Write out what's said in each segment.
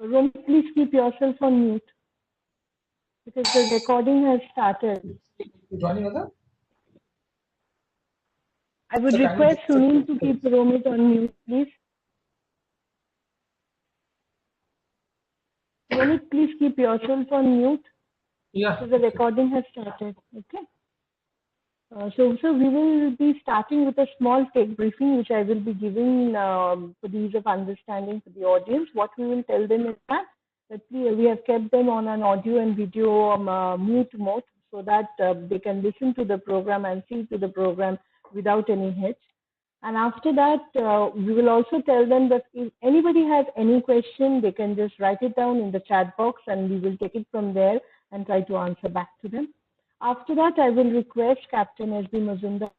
Romy, please keep yourself on mute because the recording has started. Joining other? I would request Sunil to keep Romy on mute, please. Romy, please keep yourself on mute. Yeah. Because the recording has started. Okay. So we will be starting with a small tech briefing, which I will be giving for the ease of understanding for the audience. What we will tell them is that we have kept them on an audio and video mute mode so that they can listen to the program and see to the program without any hitch. And after that, we will also tell them that if anybody has any question, they can just write it down in the chat box and we will take it from there and try to answer back to them. After that, I will request Captain S.B. Mazumdar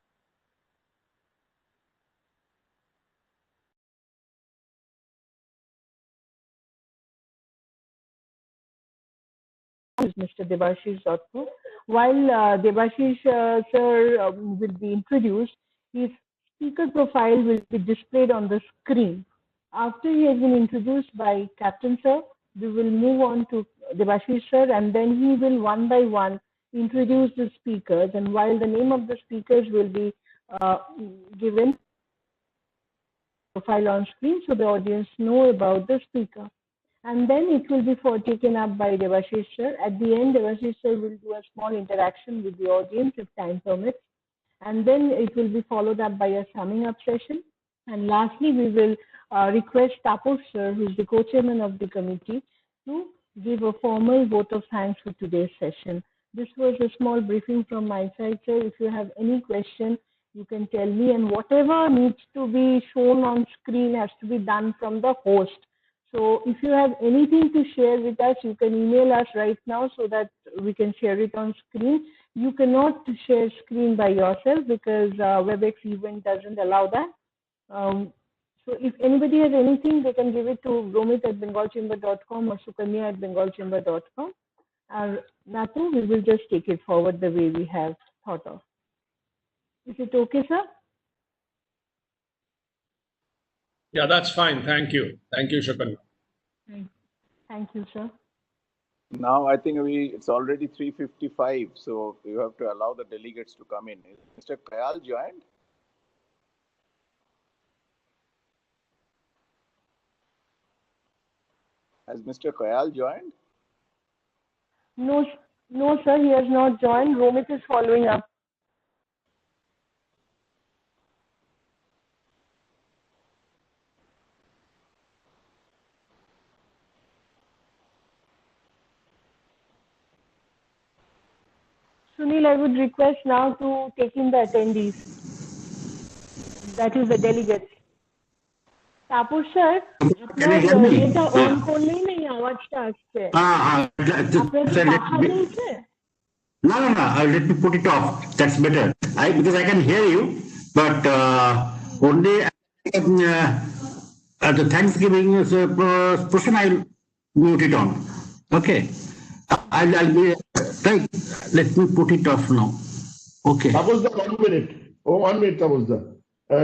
Mr. Debashish Dotko. While Debashish sir will be introduced, his speaker profile will be displayed on the screen. After he has been introduced by Captain sir, we will move on to Debashish sir, and then he will one by one introduce the speakers. And while the name of the speakers will be given profile on screen, so the audience know about the speaker. And then it will be taken up by Debashish sir. At the end, Debashish sir will do a small interaction with the audience if time permits. And then it will be followed up by a summing up session. And lastly, we will request Taposh sir, who is the co-chairman of the committee, to give a formal vote of thanks for today's session. This was a small briefing from my side, sir. If you have any question, you can tell me, and whatever needs to be shown on screen has to be done from the host. So if you have anything to share with us, you can email us right now so that we can share it on screen. You cannot share screen by yourself because WebEx event doesn't allow that. So if anybody has anything, they can give it to romit@bengalchamber.com or sukanya@bengalchamber.com. Nothing, we will just take it forward the way we have thought of. Is it okay, sir? Yeah, that's fine. Thank you. Thank you, Shukanya. Thank you, sir. Now I think it's already 3:55, so you have to allow the delegates to come in. Mr. Kayal joined? Has Mr. Kayal joined? No, sir, he has not joined. Romit is following up. Sunil, I would request now to take in the attendees. That is the delegates. Tapas sir আপনার এটা on করলেই না আওয়াজটা আসছে আপনার কি পাখা চলছে No, let me put it off. That's better. Because I can hear you, but only at the Thanksgiving portion I'll mute it on. Okay. I'll be right. Let me put it off now. Okay. Tabuzda, 1 minute. Oh, 1 minute, Tabuzda.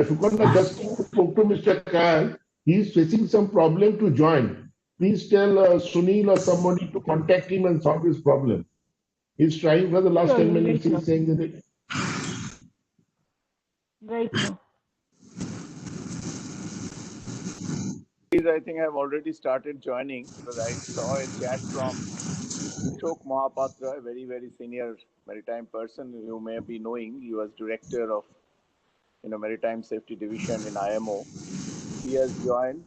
Shukanya just spoke to Mr. Kayal. He is facing some problem to join. Please tell Sunil or somebody to contact him and solve his problem. He's trying for the last 10 minutes. He's saying that it. Right now. I think I've already started joining because I saw a chat from Ashok Mahapatra, a very, very senior maritime person you may be knowing. He was director of Maritime Safety Division in IMO. He has joined.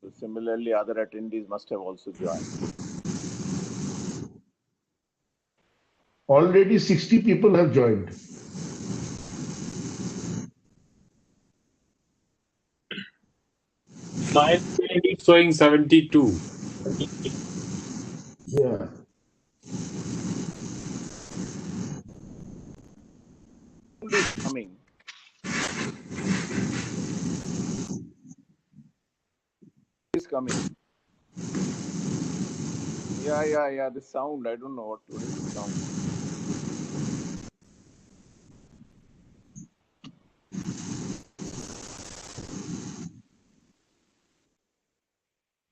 So similarly, other attendees must have also joined. Already 60 people have joined. My screen is showing 72. Yeah. Is coming. Is coming. Yeah. The sound, I don't know what is the sound.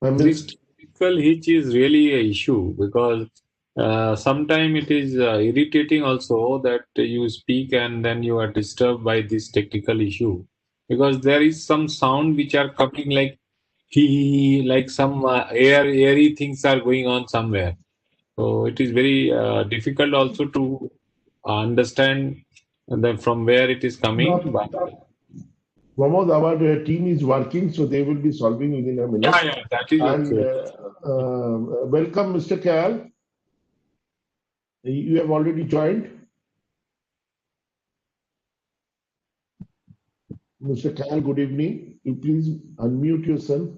This technical hitch is really an issue because sometimes it is irritating also that you speak and then you are disturbed by this technical issue, because there is some sound which are coming like he, like some airy things are going on somewhere. So it is very difficult also to understand from where it is coming. But Pramod, our team is working, so they will be solving within a minute. yeah, that is And okay. welcome, Mr. Kayal. You have already joined. Mr. Kayal, good evening. You please unmute yourself.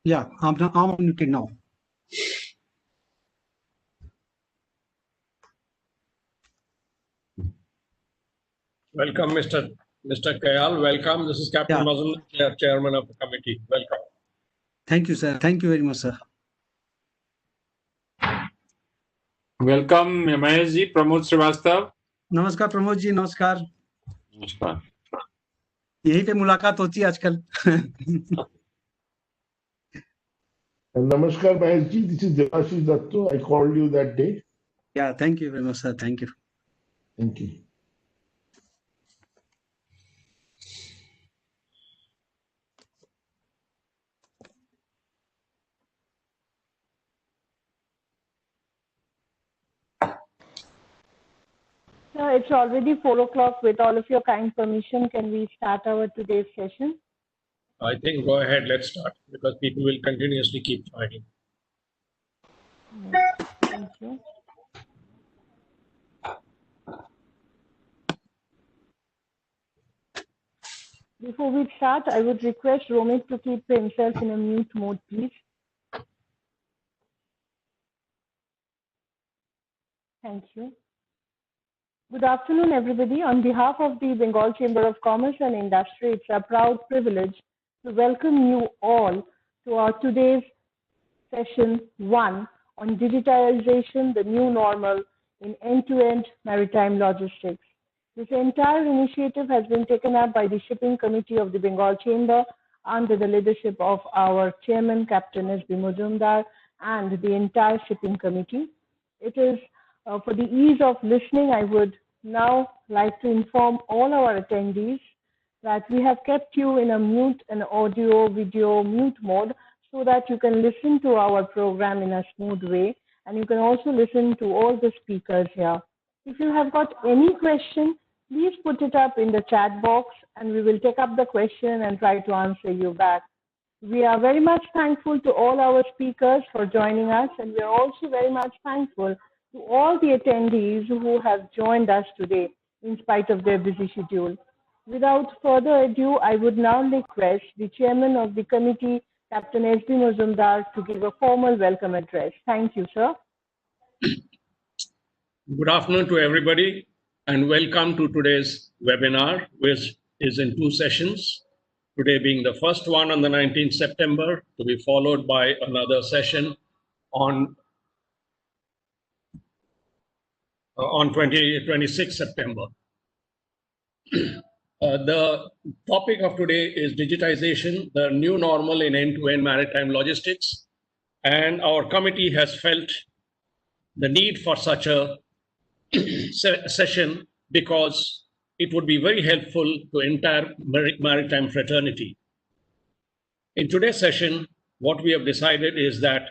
Yeah, I'm unmuted now. Welcome, Mr. Kayal. Welcome. This is Captain Yeah. Mazumdar, Chairman of the committee. Welcome. Thank you, sir. Thank you very much, sir. Welcome, Mahesh ji, Pramod Srivastav. नमस्कार प्रमोद जी, नमस्कार. नमस्कार. यही पे मुलाकात होती है आजकल. And Namaskar, Mahesh ji. This is Devashish Datto. I called you that day. Yeah, thank you very much, sir. Thank you. Thank you. So it's already 4 o'clock. With all of your kind permission, can we start our today's session? I think go ahead, let's start, because people will continuously keep joining. Thank you. Before we start, I would request Romit to keep himself in a mute mode, please. Thank you. Good afternoon, everybody. On behalf of the Bengal Chamber of Commerce and Industry, it's a proud privilege to welcome you all to our today's session 1 on digitalization, the new normal in end-to-end maritime logistics. This entire initiative has been taken up by the Shipping Committee of the Bengal Chamber under the leadership of our Chairman, Captain S.B. Majumdar, and the entire Shipping Committee. It is for the ease of listening, I would now like to inform all our attendees that we have kept you in a mute and audio, video mute mode so that you can listen to our program in a smooth way, and you can also listen to all the speakers here. If you have got any question, please put it up in the chat box and we will take up the question and try to answer you back. We are very much thankful to all our speakers for joining us, and we are also very much thankful to all the attendees who have joined us today in spite of their busy schedule. Without further ado, I would now request the chairman of the committee, Captain S.B. Majumdar, to give a formal welcome address. Thank you, sir. Good afternoon to everybody, and welcome to today's webinar, which is in 2 sessions. Today being the first one on the 19th September, to be followed by another session on 26th September. The topic of today is digitization, the new normal in end-to-end maritime logistics. And our committee has felt the need for such a session because it would be very helpful to entire maritime fraternity. In today's session, what we have decided is that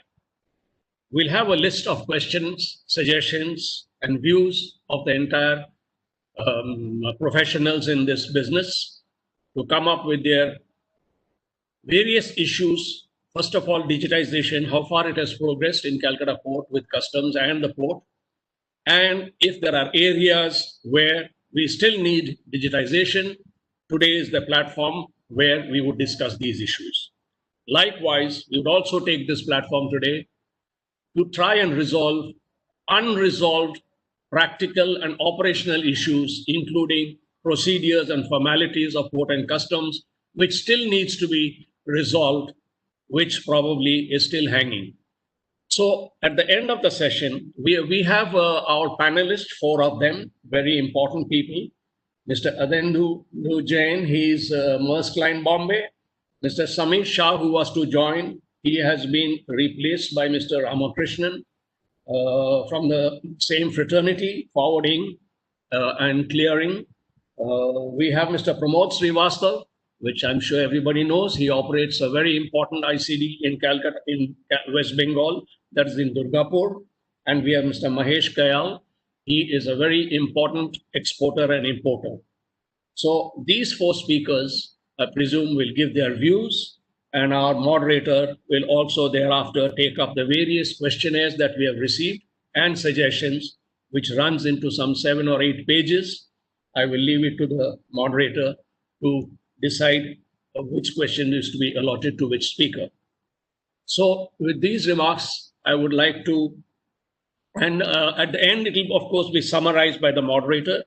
we'll have a list of questions, suggestions, and views of the entire professionals in this business to come up with their various issues. First of all, digitization, how far it has progressed in Calcutta Port with customs and the port. And if there are areas where we still need digitization, today is the platform where we would discuss these issues. Likewise, we would also take this platform today to try and resolve unresolved practical and operational issues, including procedures and formalities of port and customs, which still needs to be resolved, which probably is still hanging. So at the end of the session, we have our panelists, 4 of them, very important people. Mr. Adendu Jain, he's Maersk Line Bombay. Mr. Samir Shah, who was to join, he has been replaced by Mr. Ramakrishnan from the same fraternity, forwarding and clearing. We have Mr. Pramod Srivastav, which I'm sure everybody knows. He operates a very important ICD in Calcutta, in West Bengal, that is in Durgapur. And we have Mr. Mahesh Kayal. He is a very important exporter and importer. So these 4 speakers, I presume, will give their views, and our moderator will also thereafter take up the various questionnaires that we have received and suggestions, which runs into some 7 or 8 pages. I will leave it to the moderator to decide which question is to be allotted to which speaker. So with these remarks, I would like to, and at the end, it will of course be summarized by the moderator,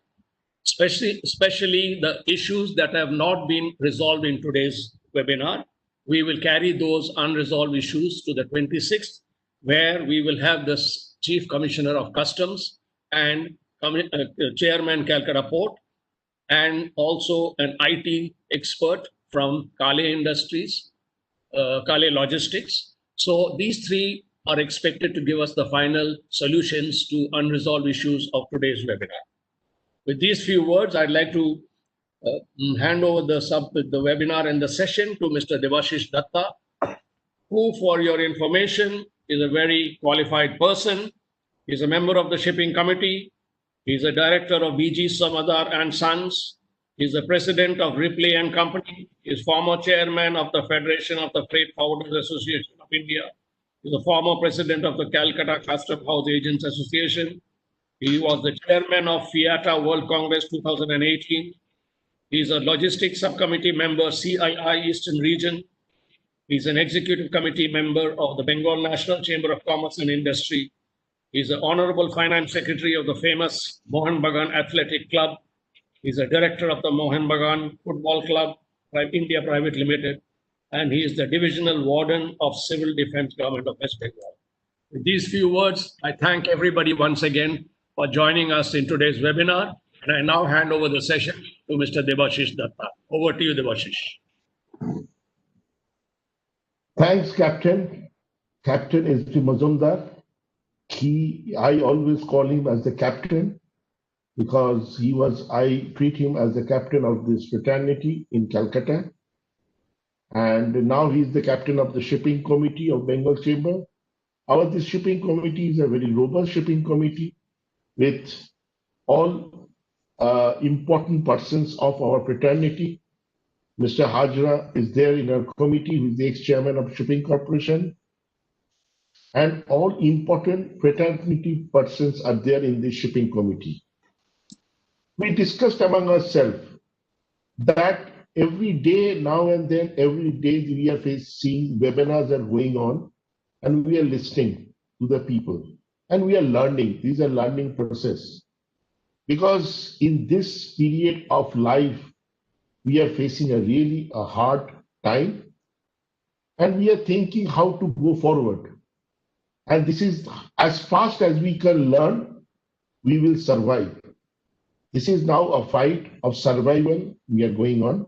especially the issues that have not been resolved in today's webinar. We will carry those unresolved issues to the 26th, where we will have the Chief Commissioner of Customs and Chairman Calcutta Port, and also an IT expert from Kale Industries, Kale Logistics. So these 3 are expected to give us the final solutions to unresolved issues of today's webinar. With these few words, I'd like to hand over the webinar and the session to Mr. Debashish Datta, who, for your information, is a very qualified person. He's a member of the Shipping Committee. He's a director of VG Samadar and Sons. He's the president of Ripley and Company. He's former chairman of the Federation of the Freight Forwarders Association of India. He's a former president of the Calcutta Custom House Agents Association. He was the chairman of FIATA World Congress 2018. He's a logistics subcommittee member, CII Eastern Region. He's an executive committee member of the Bengal National Chamber of Commerce and Industry. He's an honorable finance secretary of the famous Mohan Bagan Athletic Club. He's a director of the Mohan Bagan Football Club, India Private Limited, and he is the divisional warden of Civil Defense Government of West Bengal. With these few words, I thank everybody once again for joining us in today's webinar, and I now hand over the session to Mr. Debashish Datta. Over to you, Debashish. Thanks, Captain. Captain S.D. Mazumdar. I always call him as the captain because I treat him as the captain of this fraternity in Calcutta. And now he's the captain of the Shipping Committee of Bengal Chamber. This shipping committee is a very robust shipping committee with all important persons of our fraternity. Mr. Hajra is there in our committee, who is the ex-chairman of Shipping Corporation. And all important fraternity persons are there in the shipping committee. We discussed among ourselves that every day, now and then, every day we are seeing webinars are going on, and we are listening to the people, and we are learning. These are learning process. Because in this period of life, we are facing a hard time, and we are thinking how to go forward. And this is as fast as we can learn, we will survive. This is now a fight of survival we are going on.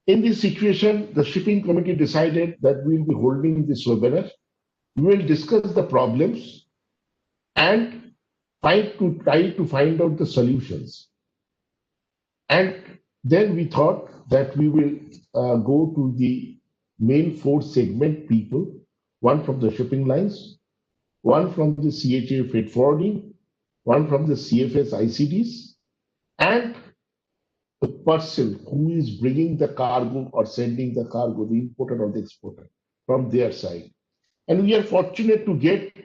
In this situation, the shipping committee decided that we will be holding this webinar. We will discuss the problems and try to find out the solutions. And then we thought that we will go to the main 4 segment people, one from the shipping lines, one from the CHA freight forwarding, one from the CFS ICDs, and the person who is bringing the cargo or sending the cargo, the importer or the exporter, from their side. And we are fortunate to get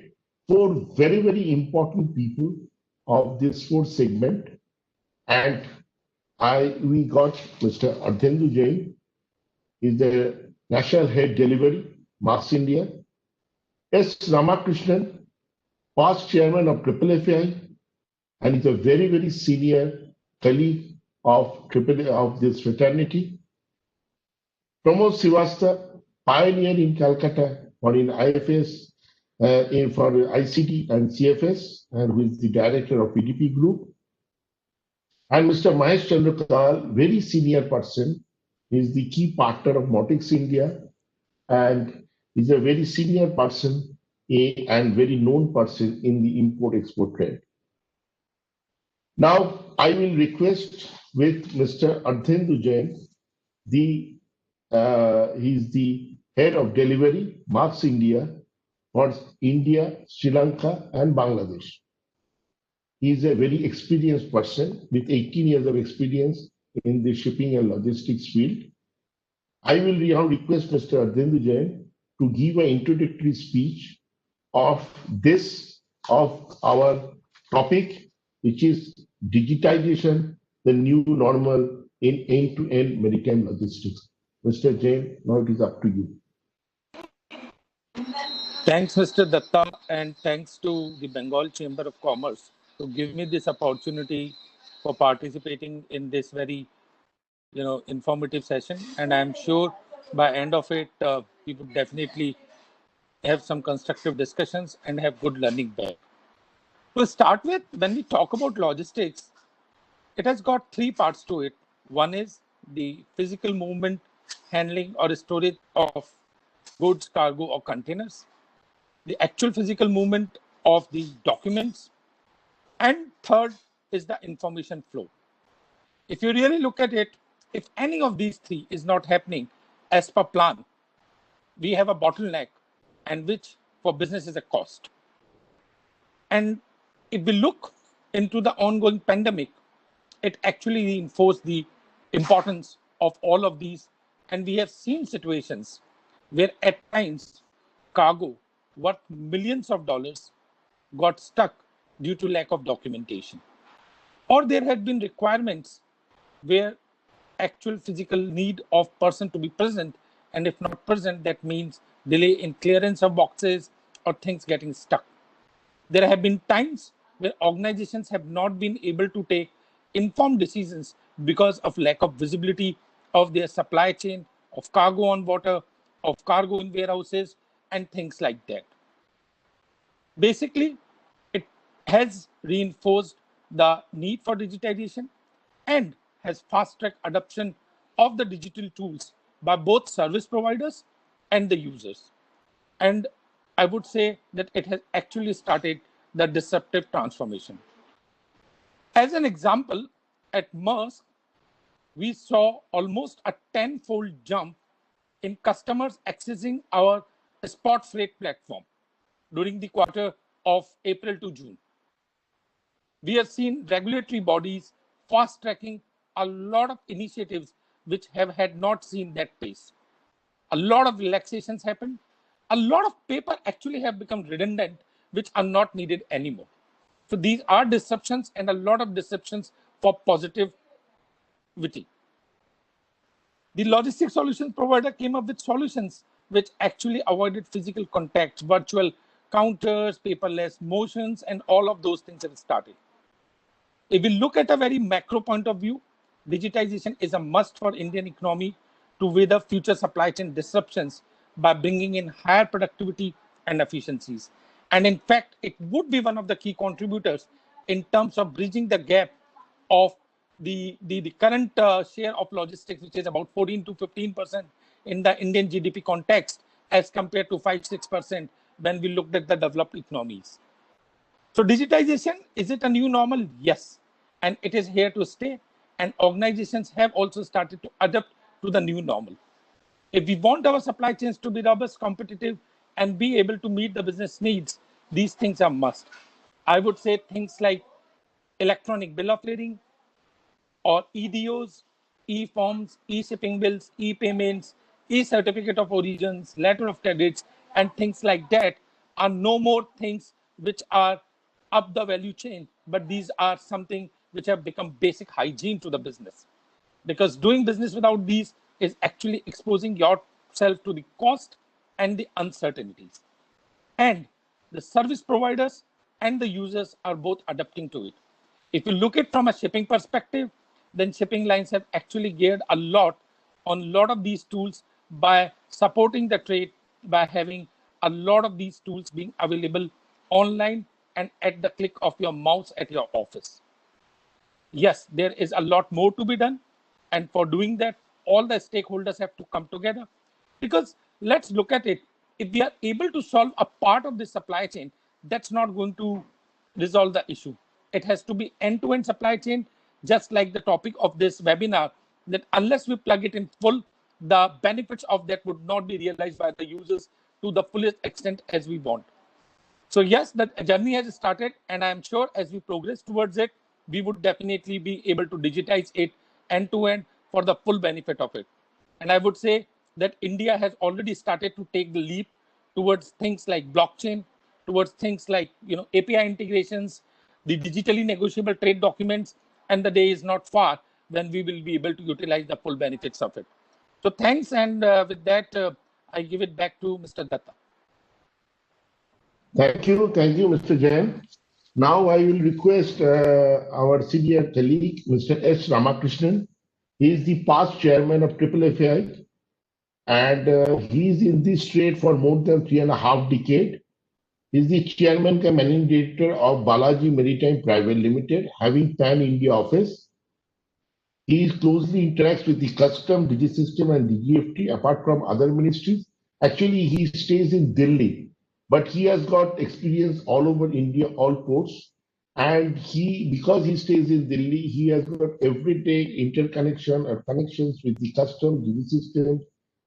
four very, very important people of this fourth segment. And we got Mr. Ardhendu Jain, is the National Head Delivery, Marks India. S. Ramakrishnan, past chairman of FFI, and is a very, very senior colleague of this fraternity. Pramod Srivastava, pioneer in Calcutta or in IFS, for ICT and CFS, and who is the director of PDP Group. And Mr. Mahesh Chandrakal, very senior person, is the key partner of Motix India, and is a very senior person and very known person in the import-export trade. Now, I will request with Mr. Ardhendu Jain, he is the head of delivery, Marks India, for India, Sri Lanka, and Bangladesh. He is a very experienced person with 18 years of experience in the shipping and logistics field. I will now request Mr. Ardhendu Jain to give an introductory speech of our topic, which is digitization, the new normal in end-to-end maritime logistics. Mr. Jain, now it is up to you. Thanks, Mr. Datta, and thanks to the Bengal Chamber of Commerce to give me this opportunity for participating in this very, informative session. And I'm sure by end of it, we would definitely have some constructive discussions and have good learning there. To start with, when we talk about logistics, it has got three parts to it. One is the physical movement, handling or storage of goods, cargo or containers, the actual physical movement of the documents, and third is the information flow. If you really look at it, if any of these three is not happening as per plan, we have a bottleneck, and which for business is a cost. And if we look into the ongoing pandemic, it actually reinforced the importance of all of these. And we have seen situations where at times cargo worth millions of dollars got stuck due to lack of documentation. Or there had been requirements where actual physical need of person to be present, and if not present, that means delay in clearance of boxes or things getting stuck. There have been times where organizations have not been able to take informed decisions because of lack of visibility of their supply chain, of cargo on water, of cargo in warehouses, and things like that. Basically, it has reinforced the need for digitization and has fast-tracked adoption of the digital tools by both service providers and the users. And I would say that it has actually started the disruptive transformation. As an example, at Maersk, we saw almost a 10-fold jump in customers accessing our spot freight platform during the quarter of April to June. We have seen regulatory bodies fast-tracking a lot of initiatives which had not seen that pace. A lot of relaxations happened. A lot of paper actually have become redundant, which are not needed anymore. So these are disruptions, and a lot of disruptions for positivity. The logistics solutions provider came up with solutions which actually avoided physical contacts, virtual counters, paperless motions, and all of those things have started. If we look at a very macro point of view, digitization is a must for Indian economy to weather future supply chain disruptions by bringing in higher productivity and efficiencies. And in fact, it would be one of the key contributors in terms of bridging the gap of the current share of logistics, which is about 14 to 15% in the Indian GDP context, as compared to 5-6% when we looked at the developed economies. So digitization, is it a new normal? Yes. And it is here to stay. And organizations have also started to adapt to the new normal. If we want our supply chains to be robust, competitive, and be able to meet the business needs, these things are must. I would say things like electronic bill of lading, or EDOs, e-forms, e-shipping bills, e-payments, e-certificate of origins, letter of credits, and things like that are no more things which are up the value chain, but these are something which have become basic hygiene to the business. Because doing business without these is actually exposing yourself to the cost and the uncertainties. And the service providers and the users are both adapting to it. If you look at from a shipping perspective, then shipping lines have actually geared a lot on a lot of these tools by supporting the trade, by having a lot of these tools being available online and at the click of your mouse at your office. Yes, there is a lot more to be done. And for doing that, all the stakeholders have to come together. Because let's look at it. If we are able to solve a part of the supply chain, that's not going to resolve the issue. It has to be end-to-end supply chain, just like the topic of this webinar, that unless we plug it in full, the benefits of that would not be realized by the users to the fullest extent as we want. So yes, the journey has started, and I'm sure as we progress towards it, we would definitely be able to digitize it end to end for the full benefit of it. And I would say that India has already started to take the leap towards things like blockchain, towards things like API integrations, the digitally negotiable trade documents, and the day is not far when we will be able to utilize the full benefits of it. So thanks, and with that, I give it back to Mr. Datta. Thank you, Mr. Jain. Now I will request our senior colleague, Mr. S. Ramakrishnan. He is the past chairman of FFI, and he is in this trade for more than 3.5 decades. He is the chairman and managing director of Balaji Maritime Private Limited, having pan-India office. He closely interacts with the custom, DigiSystem, and DGFT, apart from other ministries. Actually, he stays in Delhi, but he has got experience all over India, all ports. And because he stays in Delhi, he has got everyday interconnection or connections with the custom, DigiSystem,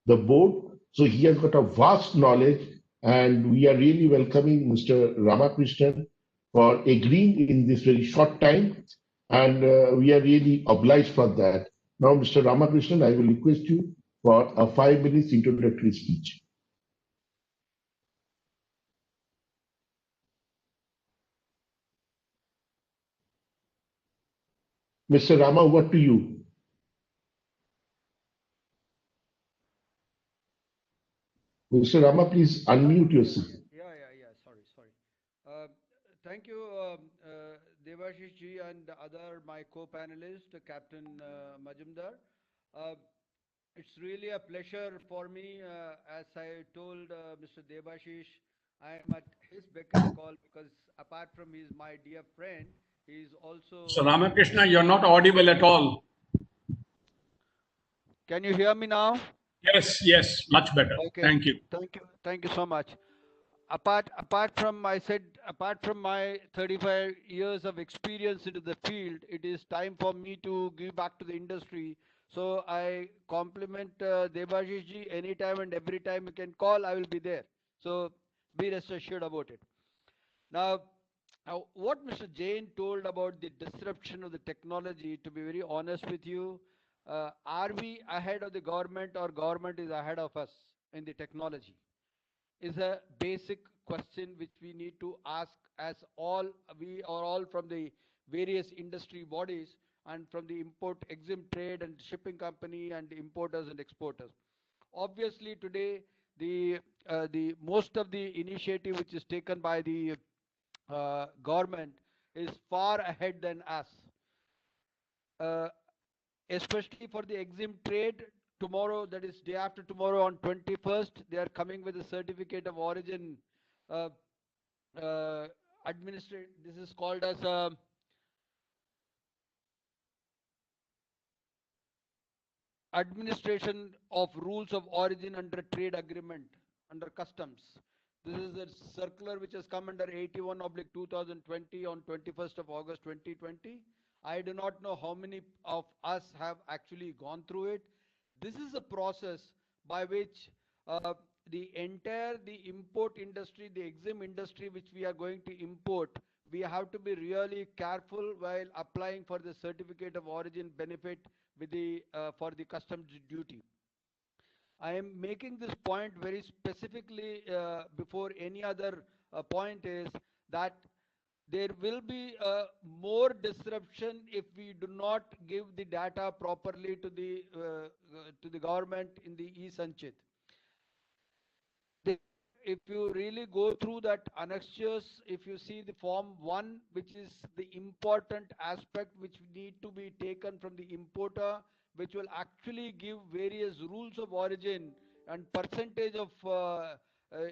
the board. So he has got a vast knowledge, and we are really welcoming Mr. Ramakrishnan for agreeing in this very short time. And we are really obliged for that. Now, Mr. Ramakrishnan, I will request you for a 5 minutes introductory speech. Mr. Rama, over to you. Mr. Rama, please unmute yourself. Yeah. Sorry. Thank you, Debashish ji and my co-panelist, Captain Majumdar. It's really a pleasure for me, as I told Mr. Debashish, I am at his beck and call because apart from he's my dear friend, he's also... So Ramakrishna, you're not audible at all. Can you hear me now? Yes, much better. Okay. Thank you. Thank you so much. Apart from my 35 years of experience into the field, it is time for me to give back to the industry. So I compliment Debashish ji. Anytime and every time you can call, I will be there. So be rest assured about it. Now, what Mr. Jain told about the disruption of the technology, to be very honest with you, are we ahead of the government or government is ahead of us in the technology? Is a basic question which we need to ask, as we are all from the various industry bodies and from the import exim trade and shipping company and importers and exporters. Obviously today the most of the initiative which is taken by the government is far ahead than us, especially for the exim trade. Tomorrow, that is day after tomorrow on 21st, they are coming with a certificate of origin this is called as administration of rules of origin under trade agreement under customs. This is a circular which has come under 81/2020 on 21st of August 2020. I do not know how many of us have actually gone through it. This is a process by which the import industry, the exim industry which we are going to import, we have to be really careful while applying for the certificate of origin benefit with the for the customs duty. I am making this point very specifically before any other point is that there will be more disruption if we do not give the data properly to the government in the e-Sanchit. If you really go through that annexures, if you see the form 1, which is the important aspect which need to be taken from the importer, which will actually give various rules of origin and percentage of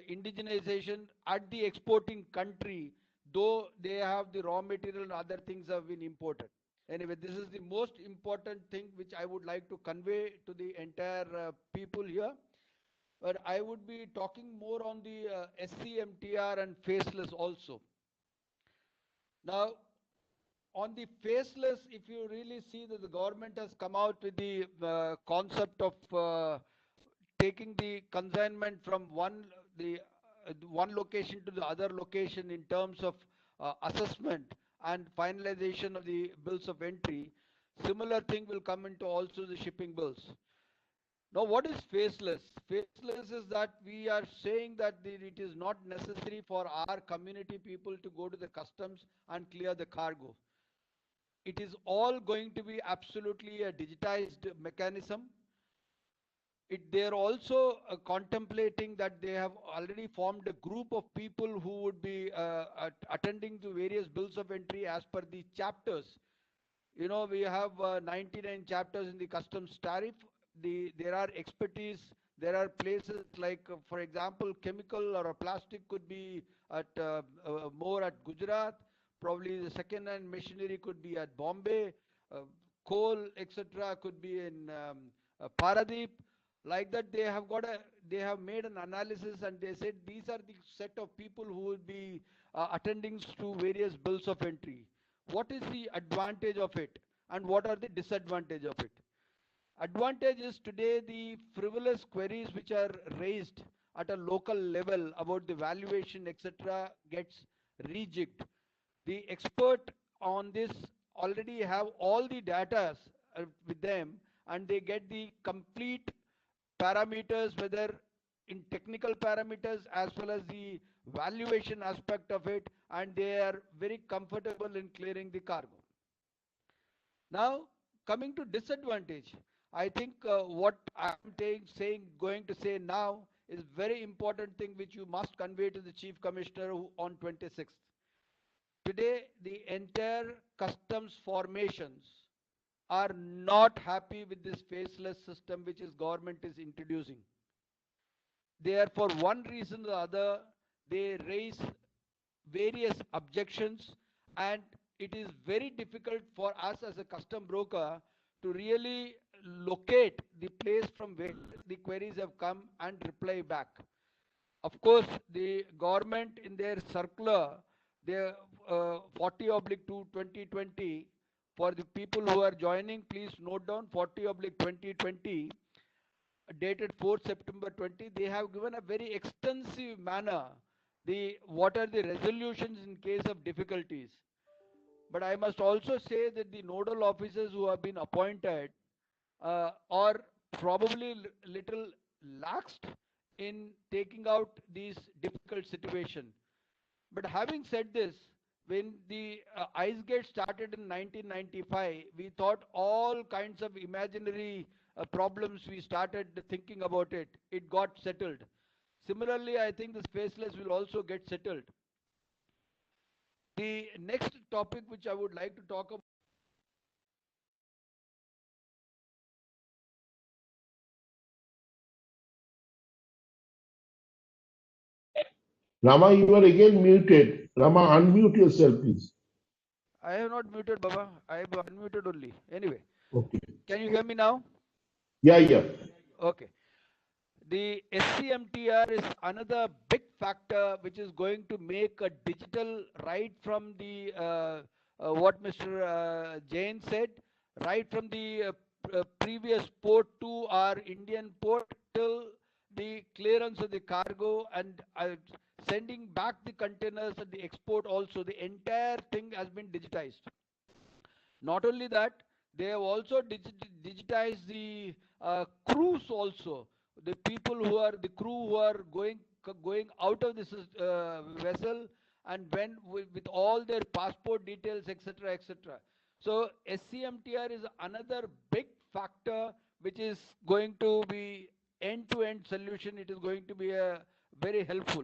indigenization at the exporting country, though they have the raw material and other things have been imported. Anyway, this is the most important thing which I would like to convey to the entire people here. But I would be talking more on the SCMTR and faceless also. Now, on the faceless, if you really see that the government has come out with the concept of taking the consignment from one location to the other location in terms of assessment and finalization of the bills of entry, similar thing will come into also the shipping bills. Now, what is faceless? Faceless is that we are saying that it is not necessary for our community people to go to the customs and clear the cargo. It is all going to be absolutely a digitized mechanism. They are also contemplating that they have already formed a group of people who would be attending to various bills of entry as per the chapters. You know, we have 99 chapters in the customs tariff. There are expertise. There are places like, for example, chemical or a plastic could be at more at Gujarat. Probably the second-hand machinery could be at Bombay. Coal, etc., could be in Paradeep. Like that, they have made an analysis and they said these are the set of people who will be attending to various bills of entry. What is the advantage of it and what are the disadvantage of it? Advantage is today the frivolous queries which are raised at a local level about the valuation, etc., gets rejigged. The expert on this already have all the data with them and they get the complete parameters, whether in technical parameters as well as the valuation aspect of it, and they are very comfortable in clearing the cargo. Now, coming to disadvantage, I think what I'm going to say now is very important thing which you must convey to the Chief Commissioner on 26th. Today, the entire customs formations are not happy with this faceless system which is government is introducing. They are, for one reason or the other, they raise various objections, and it is very difficult for us as a custom broker to really locate the place from where the queries have come and reply back. Of course, the government in their circular, their 40/2/2020, for the people who are joining, please note down 40/2020, dated 4th September 20, they have given a very extensive manner what are the resolutions in case of difficulties. But I must also say that the nodal officers who have been appointed are probably little laxed in taking out these difficult situations. But having said this, when the ice gate started in 1995, we thought all kinds of imaginary problems, we started thinking about it. It got settled. Similarly, I think this faceless will also get settled. The next topic which I would like to talk about. Rama, you are again muted. Rama, unmute yourself, please. I have not muted, Baba. I have unmuted only. Anyway. Okay. Can you hear me now? Yeah. Okay. The SCMTR is another big factor which is going to make a digital, right from the what Mr. Jain said, right from the previous port to our Indian port till the clearance of the cargo and sending back the containers and the export also, the entire thing has been digitized. Not only that, they have also digitized the crews also. The people who are the crew who are going out of this vessel, and when with all their passport details, etc., etc. So SCMTR is another big factor which is going to be end-to-end solution. It is going to be very helpful.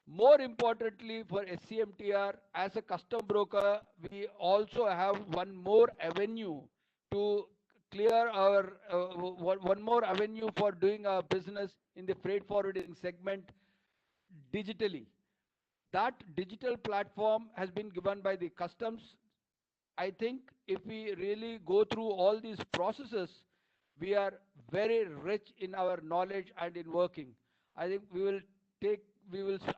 More importantly, for SCMTR, as a custom broker, we also have one more avenue to clear our one more avenue for doing our business in the freight forwarding segment digitally. That digital platform has been given by the customs. I think if we really go through all these processes, we are very rich in our knowledge and in working. I think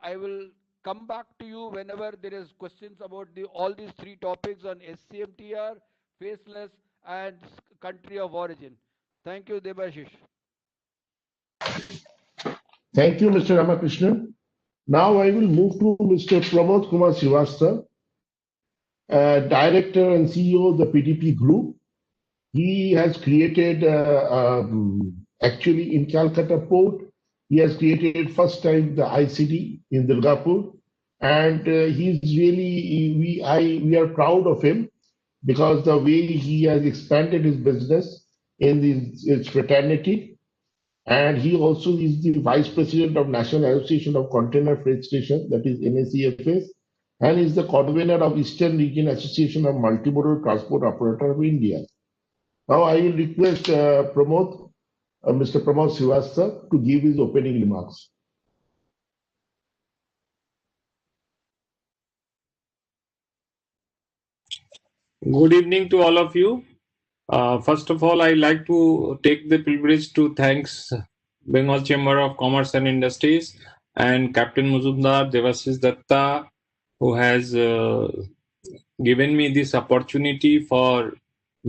I will come back to you whenever there is questions about all these three topics on SCMTR, faceless, and country of origin. Thank you, Debashish. Thank you, Mr. Ramakrishnan. Now I will move to Mr. Pramod Kumar Srivastava, Director and CEO of the PDP Group. He has created, actually in Calcutta Port, he has created first time the ICD in Durgapur, and he's really, we are proud of him because the way he has expanded his business in his fraternity. And he also is the Vice President of National Association of Container Freight Station, that is NACFS, and is the convener of Eastern Region Association of Multimodal Transport Operator of India. Now I will request Mr. Pramod Srivastava to give his opening remarks. Good evening to all of you. First of all, I like to take the privilege to thanks Bengal Chamber of Commerce and Industries and Captain Muzumdar, Devashish Datta, who has given me this opportunity for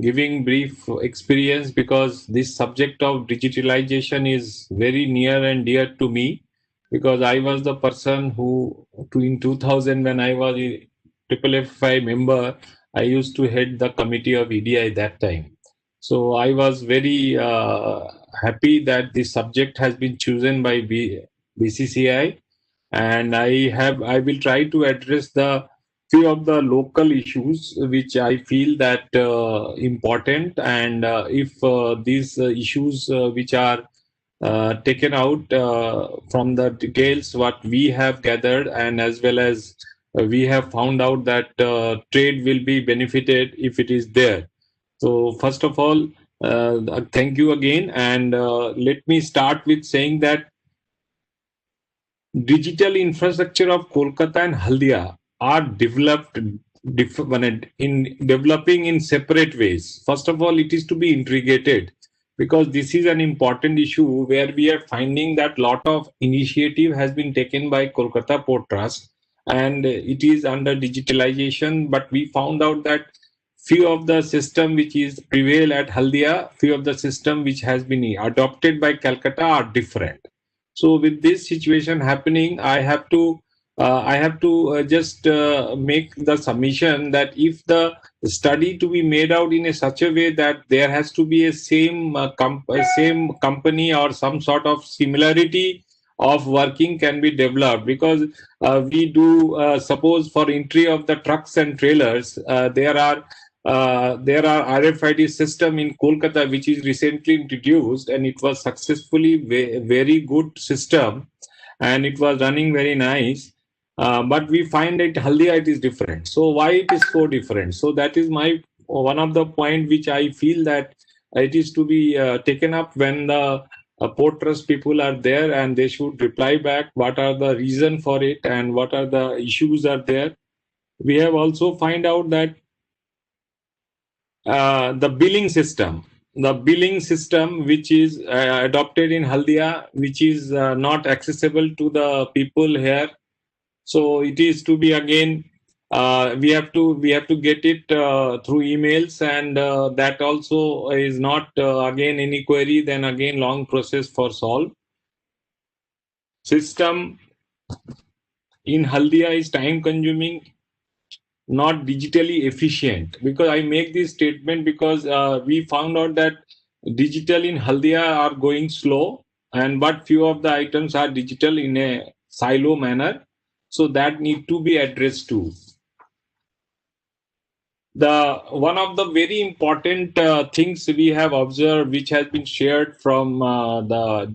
giving brief experience, because this subject of digitalization is very near and dear to me, because I was the person who in 2000, when I was a FFI member, I used to head the committee of EDI that time. So I was very happy that this subject has been chosen by BCCI, and I will try to address the few of the local issues which I feel that important, and if these issues which are taken out from the details what we have gathered, and as well as we have found out that trade will be benefited if it is there. So first of all, thank you again, and let me start with saying that digital infrastructure of Kolkata and Haldia are developing in separate ways. First of all, it is to be integrated, because this is an important issue where we are finding that lot of initiative has been taken by Kolkata Port Trust, and it is under digitalization, but we found out that few of the system which is prevail at Haldia, few of the system which has been adopted by Calcutta are different. So with this situation happening, I have to just make the submission that if the study to be made out in such a way that there has to be a same company or some sort of similarity of working can be developed, because we do suppose for entry of the trucks and trailers, there are RFID system in Kolkata which is recently introduced, and it was successfully very good system, and it was running very nice. But we find that Haldia it is different. So why it is so different? So that is my one of the point which I feel that it is to be taken up when the Port Trust people are there, and they should reply back what are the reason for it and what are the issues are there. We have also find out that the billing system which is adopted in Haldia, which is not accessible to the people here. So it is to be again, we have to get it through emails, and that also is not again any query, then again long process for solve. system in Haldia is time consuming, not digitally efficient. Because I make this statement because we found out that digital in Haldia are going slow, and but few of the items are digital in a silo manner. So that need to be addressed too. The one of the very important things we have observed, which has been shared from the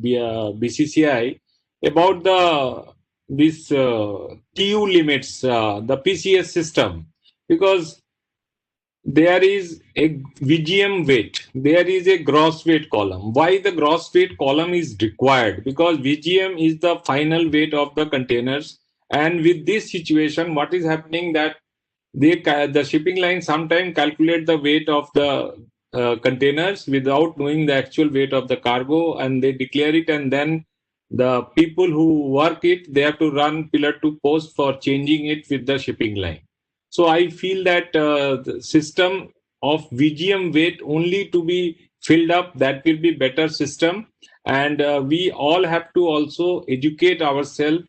BCCI about this TU limits, the PCS system, because there is a VGM weight, there is a gross weight column. Why the gross weight column is required? Because VGM is the final weight of the containers, and with this situation, what is happening that the shipping line sometimes calculate the weight of the containers without knowing the actual weight of the cargo, and they declare it, and then the people who work it, they have to run pillar to post for changing it with the shipping line. So I feel that the system of VGM weight only to be filled up, that will be better system, and we all have to also educate ourselves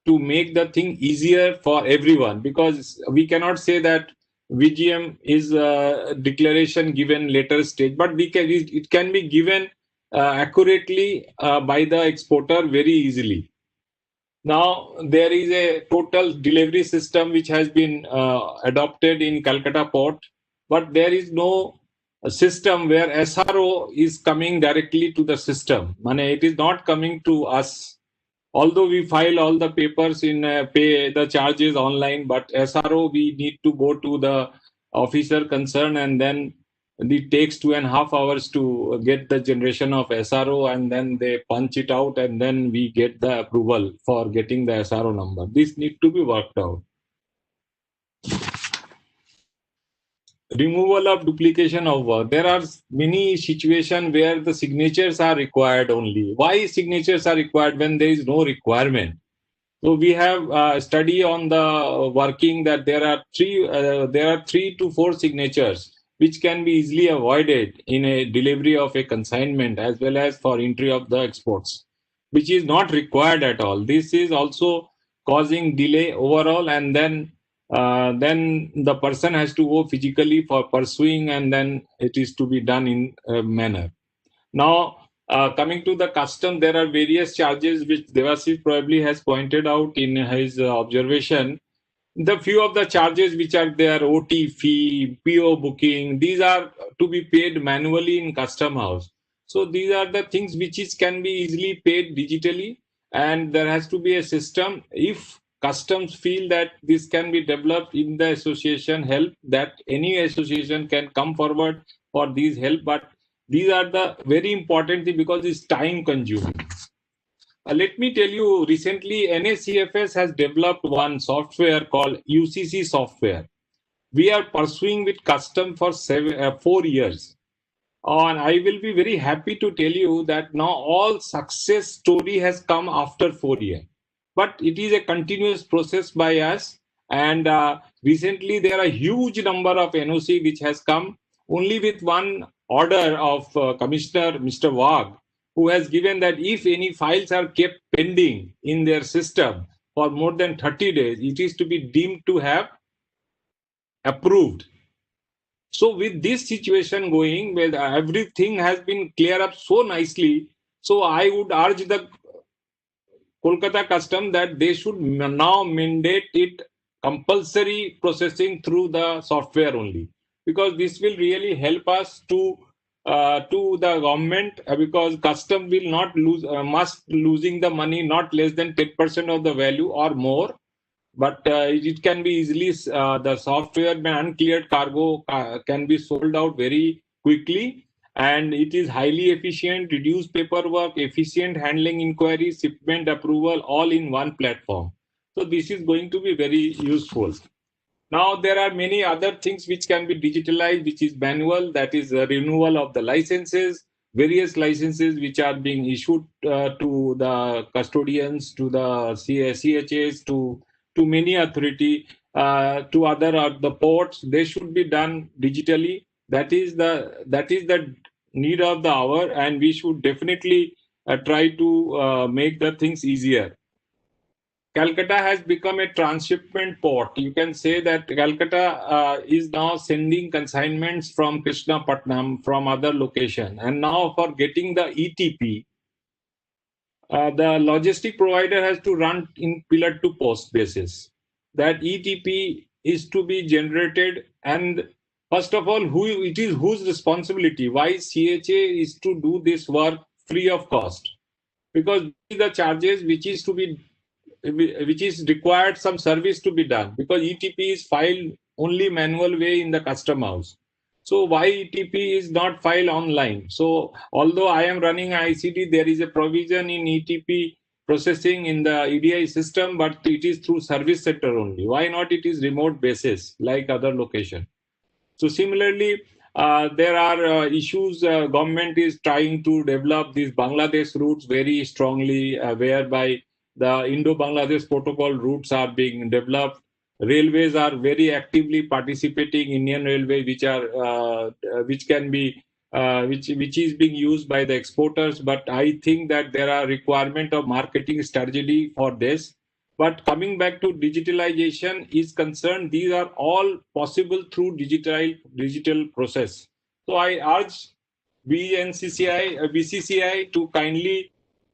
to make the thing easier for everyone, because we cannot say that VGM is a declaration given later stage, but it can be given accurately by the exporter very easily. Now there is a total delivery system which has been adopted in Calcutta port, but there is no system where SRO is coming directly to the system. It is not coming to us. Although we file all the papers in pay the charges online, but SRO we need to go to the officer concerned, and then it takes 2.5 hours to get the generation of SRO, and then they punch it out, and then we get the approval for getting the SRO number. This need to be worked out. Removal of duplication of work. There are many situations where the signatures are required only. Why signatures are required when there is no requirement? So we have a study on the working that there are 3 to 4 signatures which can be easily avoided in a delivery of a consignment as well as for entry of the exports, which is not required at all. This is also causing delay overall, and then the person has to go physically for pursuing, and then it is to be done in a manner. Now, coming to the custom, there are various charges which Devashish probably has pointed out in his observation. The few of the charges which are there, OT fee, PO booking, these are to be paid manually in custom house. So these are the things which can be easily paid digitally, and there has to be a system. If customs feel that this can be developed in the association help, that any association can come forward for these help, but these are the very important thing because it's time consuming. Let me tell you, recently NACFS has developed one software called UCC software. We are pursuing with custom for 4 years. And I will be very happy to tell you that now all success story has come after 4 years. But it is a continuous process by us. And recently there are a huge number of NOC which has come only with one order of Commissioner Mr. Wagh, who has given that if any files are kept pending in their system for more than 30 days, it is to be deemed to have approved. So with this situation going, where everything has been cleared up so nicely, so I would urge the Kolkata Custom that they should now mandate it compulsory processing through the software only, because this will really help us to the government, because custom will not lose, must losing the money not less than 10% of the value or more. But it can be easily, the software uncleared cargo can be sold out very quickly, and it is highly efficient, reduced paperwork, efficient handling inquiries, shipment approval, all in one platform. So this is going to be very useful. Now there are many other things which can be digitalized, which is manual, that is renewal of the licenses, various licenses which are being issued to the custodians, to the CHAs, to many authority, to other the ports. They should be done digitally. That is the need of the hour, and we should definitely try to make the things easier. Calcutta has become a transshipment port. You can say that Calcutta is now sending consignments from Krishnapatnam, from other location. And now for getting the ETP, the logistic provider has to run in pillar to post basis. That ETP is to be generated, and first of all, whose responsibility? Why CHA is to do this work free of cost? Because the charges which is required some service to be done, because ETP is filed only manual way in the custom house. So why ETP is not filed online? So although I am running ICD, there is a provision in ETP processing in the EDI system, but it is through service center only. Why not it is remote basis like other location? So similarly, there are issues. Government is trying to develop these Bangladesh routes very strongly, whereby the Indo-Bangladesh protocol routes are being developed. Railways are very actively participating. Indian Railway, which is being used by the exporters. But I think that there are requirement of marketing strategy for this. But coming back to digitalization is concerned, these are all possible through digital process. So I urge BCCI to kindly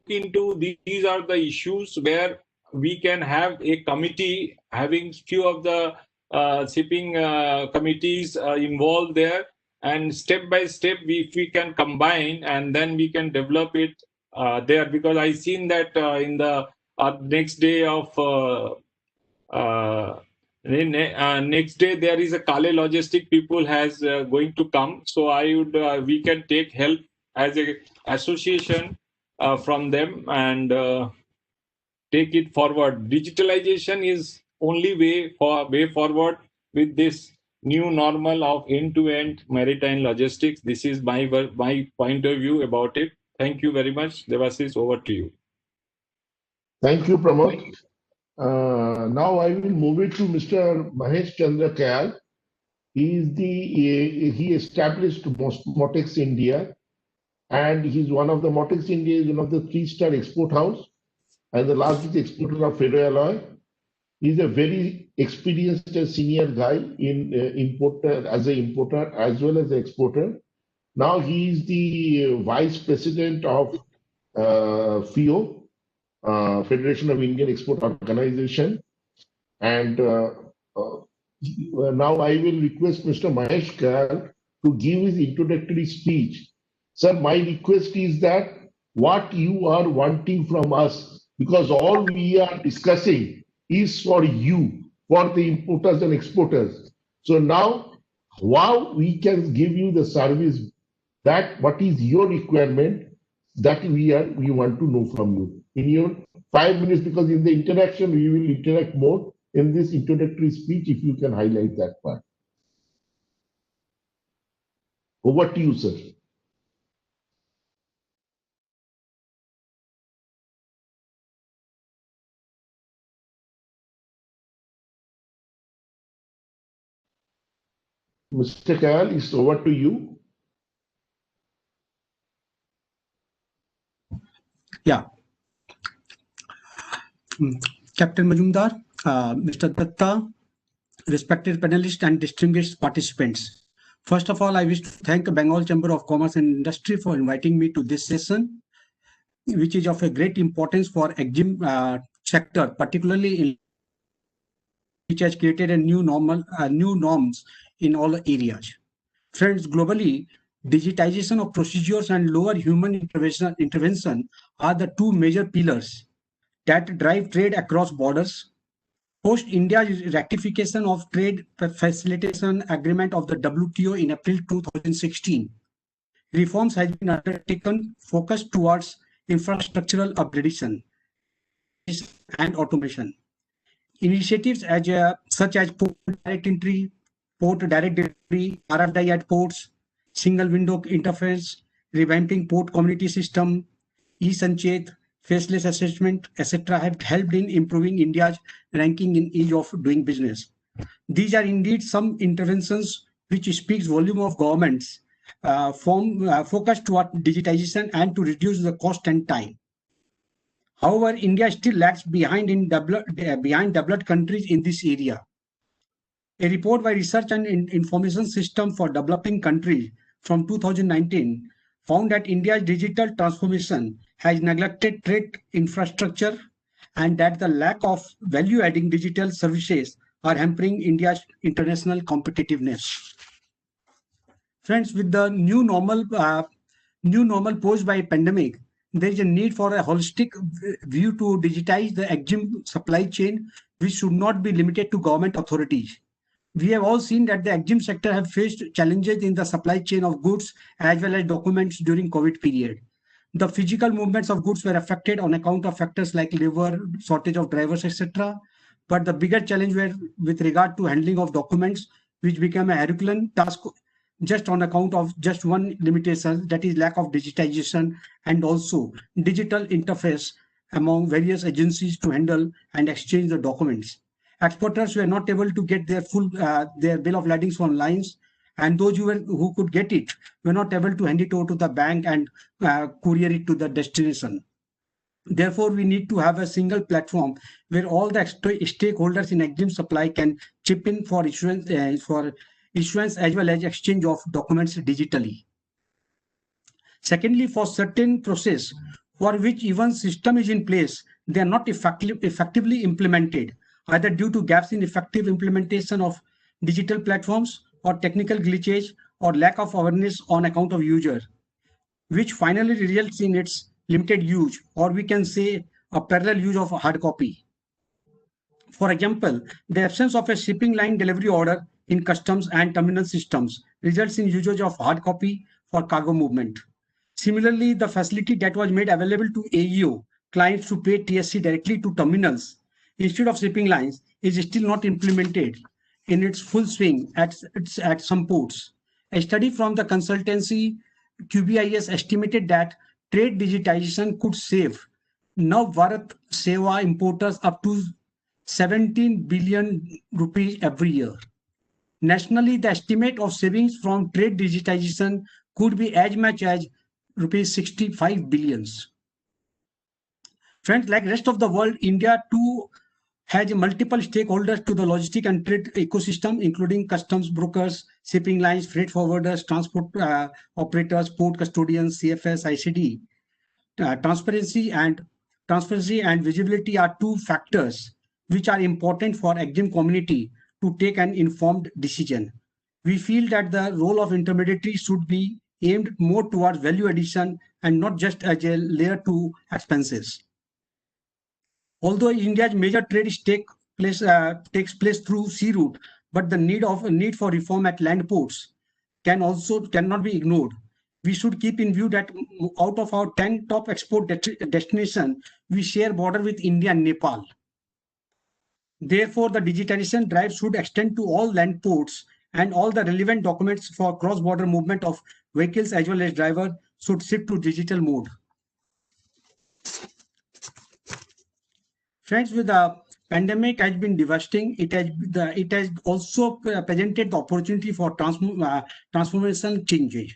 look into these are the issues where we can have a committee having few of the shipping committees involved there, and step by step if we can combine, and then we can develop it there, because I seen that in the next day next day there is a Kale logistic people has going to come. So I would we can take help as a association from them and take it forward. Digitalization is only way forward with this new normal of end-to-end maritime logistics. This is my point of view about it. Thank you very much. Devashish, over to you. Thank you, Pramod. Now I will move it to Mr. Mahesh Chandra Kayal. He established Motex India, and he's one of the Motex India is one of the 3-star export house and the largest exporter of ferroalloy. He's a very experienced and senior guy in importer as an importer as well as an exporter. Now he is the vice president of FIO. Federation of Indian Export Organization, and now I will request Mr. Mahesh Kayal to give his introductory speech. Sir, my request is that what you are wanting from us, because all we are discussing is for you, for the importers and exporters. So now, how we can give you the service, that what is your requirement, that we want to know from you in your 5 minutes, because in the interaction we will interact more in this introductory speech. If you can highlight that part. Over to you, sir. Mr. Kayal, it's over to you. Yeah. Captain Majumdar, Mr. Datta, respected panelists and distinguished participants. First of all, I wish to thank the Bengal Chamber of Commerce and Industry for inviting me to this session, which is of a great importance for EXIM sector, particularly in which has created a new norms in all areas. Friends, globally, digitization of procedures and lower human intervention are the two major pillars that drive trade across borders. Post India's ratification of Trade Facilitation Agreement of the WTO in April 2016, reforms have been undertaken focused towards infrastructural upgradation and automation. Initiatives such as port direct entry, port direct delivery, RFID at ports, single window interface, revamping port community system, e-Sanchet, faceless assessment, etc. have helped in improving India's ranking in ease of doing business. These are indeed some interventions which speaks volume of governments focused toward digitization and to reduce the cost and time. However, India still lags behind developed countries in this area. A report by Research and Information System for Developing Countries from 2019 found that India's digital transformation has neglected trade infrastructure and that the lack of value-adding digital services are hampering India's international competitiveness. Friends, with the new normal posed by pandemic, there is a need for a holistic view to digitize the EXIM supply chain, which should not be limited to government authorities. We have all seen that the EXIM sector have faced challenges in the supply chain of goods as well as documents during COVID period. The physical movements of goods were affected on account of factors like labor, shortage of drivers, etc. But the bigger challenge were with regard to handling of documents, which became a Herculean task just on account of just one limitation, that is lack of digitization and also digital interface among various agencies to handle and exchange the documents. Exporters were not able to get their their bill of ladings online, and those who could get it were not able to hand it over to the bank and courier it to the destination. Therefore, we need to have a single platform where all the stakeholders in EXIM supply can chip in for issuance as well as exchange of documents digitally. Secondly, for certain process for which even system is in place, they are not effectively implemented, either due to gaps in effective implementation of digital platforms or technical glitches or lack of awareness on account of user, which finally results in its limited use, or we can say a parallel use of a hard copy. For example, the absence of a shipping line delivery order in customs and terminal systems results in usage of hard copy for cargo movement. Similarly, the facility that was made available to AEO clients to pay TSC directly to terminals instead of shipping lines is still not implemented in its full swing at some ports. A study from the consultancy QBIS estimated that trade digitization could save Navbharat Seva importers up to 17 billion rupees every year. Nationally, the estimate of savings from trade digitization could be as much as rupees 65 billions. Friends, like rest of the world, India too has multiple stakeholders to the logistic and trade ecosystem, including customs brokers, shipping lines, freight forwarders, transport operators, port custodians, CFS, ICD. Transparency and visibility are two factors which are important for EXIM community to take an informed decision. We feel that the role of intermediary should be aimed more towards value addition and not just as a layer to expenses. Although India's major trade takes place through sea route, but the need for reform at land ports cannot be ignored. We should keep in view that out of our 10 top export destinations, we share border with India and Nepal. Therefore, the digitization drive should extend to all land ports, and all the relevant documents for cross-border movement of vehicles as well as driver should shift to digital mode. Friends, with the pandemic has been devastating, it has also presented the opportunity for transformation changes.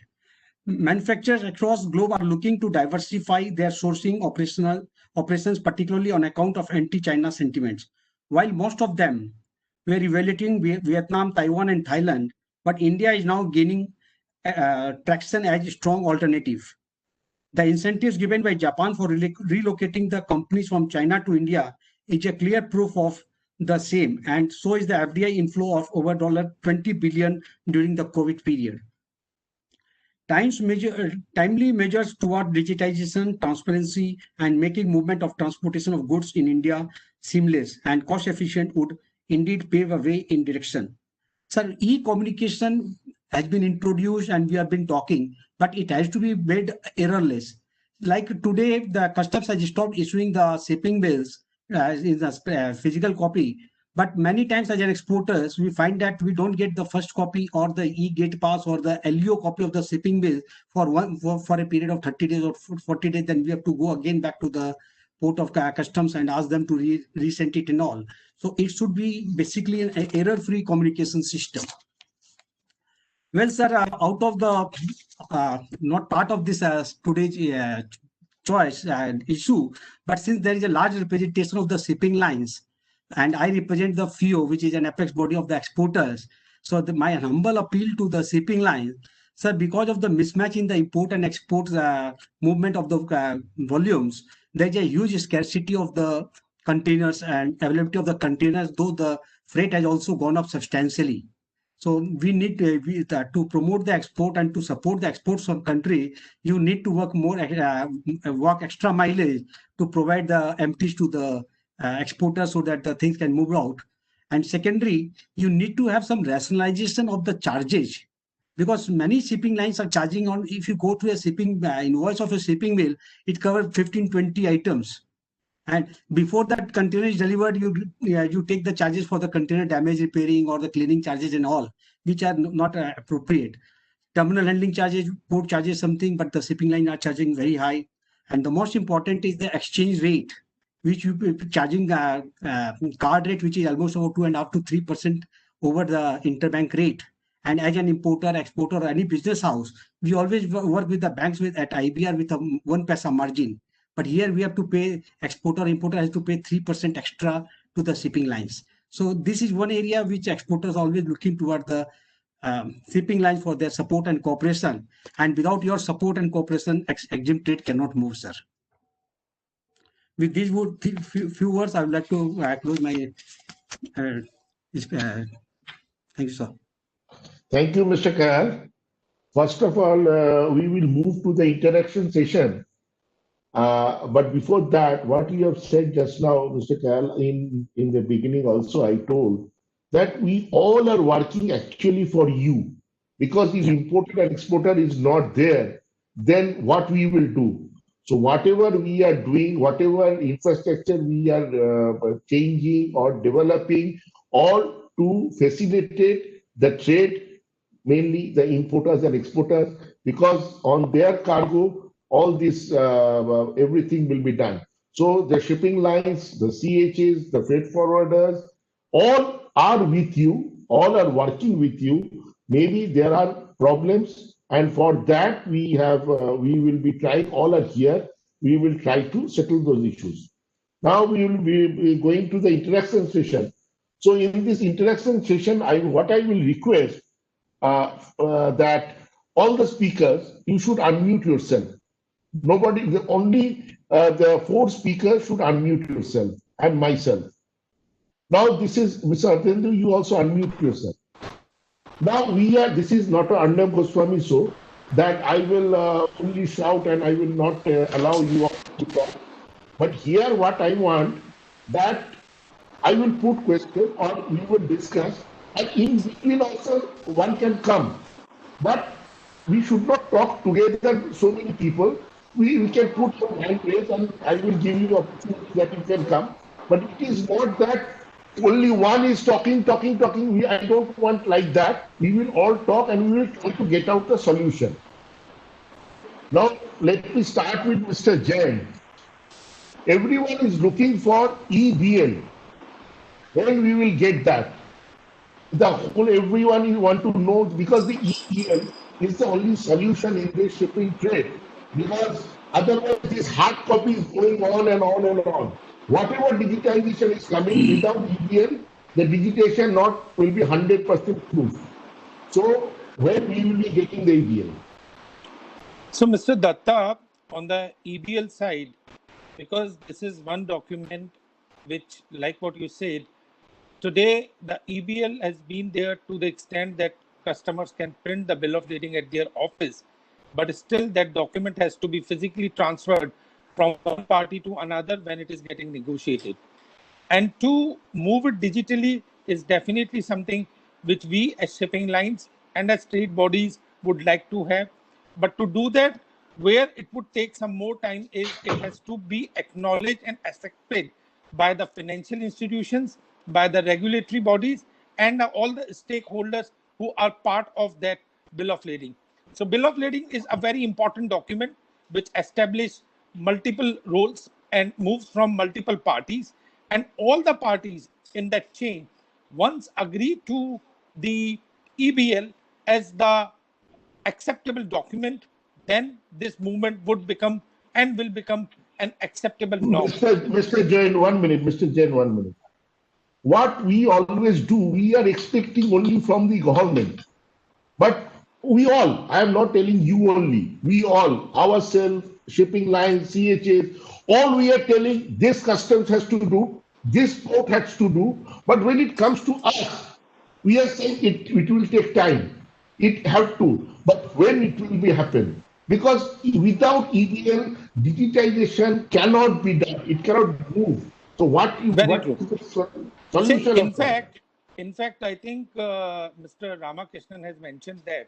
Manufacturers across the globe are looking to diversify their sourcing operations, particularly on account of anti-China sentiments. While most of them were evaluating Vietnam, Taiwan, and Thailand, but India is now gaining traction as a strong alternative. The incentives given by Japan for relocating the companies from China to India is a clear proof of the same, and so is the FDI inflow of over $20 billion during the COVID period. Timely measures toward digitization, transparency, and making movement of transportation of goods in India seamless and cost efficient would indeed pave a way in direction. Sir, e-communication has been introduced and we have been talking, but it has to be made errorless. Like today, the customs has stopped issuing the shipping bills in the physical copy. But many times as an exporters, we find that we don't get the first copy or the e-gate pass or the LEO copy of the shipping bill for a period of 30 days or 40 days. Then we have to go again back to the port of customs and ask them to resend it and all. So it should be basically an error-free communication system. Well, sir, out of the not part of this today's choice and issue. But since there is a large representation of the shipping lines, and I represent the FIO, which is an apex body of the exporters, so my humble appeal to the shipping line, sir, because of the mismatch in the import and export movement of the volumes, there is a huge scarcity of the containers and availability of the containers, though the freight has also gone up substantially. So we need to promote the export and to support the exports of country. You need to work more, work extra mileage to provide the empties to the exporters so that the things can move out. And secondary, you need to have some rationalization of the charges, because many shipping lines are charging on, if you go to a shipping invoice of a shipping mill, it covers 15-20 items. And before that container is delivered, you take the charges for the container damage repairing or the cleaning charges and all, which are not appropriate. Terminal handling charges, port charges something, but the shipping line are charging very high. And the most important is the exchange rate, which you charging card rate, which is almost about 2.5 to 3% over the interbank rate. And as an importer, exporter, or any business house, we always work with the banks at IBR with a 1 paisa margin. But here we have to pay, importer has to pay 3% extra to the shipping lines. So this is one area which exporters are always looking toward the shipping lines for their support and cooperation. And without your support and cooperation, EXIM trade cannot move, sir. With these few words, I would like to close my. Thank you, sir. Thank you, Mr. Kayal. First of all, we will move to the interaction session. But before that, what you have said just now, Mr. Kayal, in the beginning also I told that we all are working actually for you, because if importer and exporter is not there, then what we will do? So whatever we are doing, whatever infrastructure we are changing or developing, all to facilitate the trade, mainly the importers and exporters, because on their cargo, all this, everything will be done. So the shipping lines, the CHs, the freight forwarders, all are with you, all are working with you. Maybe there are problems, and for that we will be trying, all are here. We will try to settle those issues. Now we will be going to the interaction session. So in this interaction session, what I will request that all the speakers, you should unmute yourself. Nobody, only the 4 speakers should unmute yourself and myself. Now this is, Mr. Atendra, you also unmute yourself. Now this is not a Arnab Goswami show that I will only shout and I will not allow you all to talk. But here what I want, that I will put questions or we will discuss, and in between also one can come. But we should not talk together, so many people. We can put some hand raise and I will give you the opportunity that you can come. But it is not that only one is talking. I don't want like that. We will all talk and we will try to get out the solution. Now, let me start with Mr. Jain. Everyone is looking for EBL. When we will get that? Everyone will want to know, because the EBL is the only solution in this shipping trade. Because otherwise this hard copy is going on and on and on. Whatever digitization is coming, without EBL, the digitization will be 100% proof. So when we will be getting the EBL? So Mr. Datta, on the EBL side, because this is one document which, like what you said, today the EBL has been there to the extent that customers can print the bill of lading at their office, but still that document has to be physically transferred from one party to another when it is getting negotiated. And to move it digitally is definitely something which we as shipping lines and as trade bodies would like to have. But to do that, where it would take some more time is it has to be acknowledged and accepted by the financial institutions, by the regulatory bodies, and all the stakeholders who are part of that bill of lading. So bill of lading is a very important document which establishes multiple roles and moves from multiple parties, and all the parties in that chain once agree to the EBL as the acceptable document, then this movement would become and will become an acceptable norm. Mr. Jain, 1 minute. Mr. Jain, 1 minute. What we always do, we are expecting only from the government. But we all, I am not telling you only, we all, ourselves, shipping lines, CHAs, all we are telling this customs has to do, this port has to do. But when it comes to us, we are saying it will take time. It have to. But when it will be happen? Because without EBL, digitization cannot be done. It cannot move. So what is the solution? See, in fact, I think Mr. Ramakrishnan has mentioned that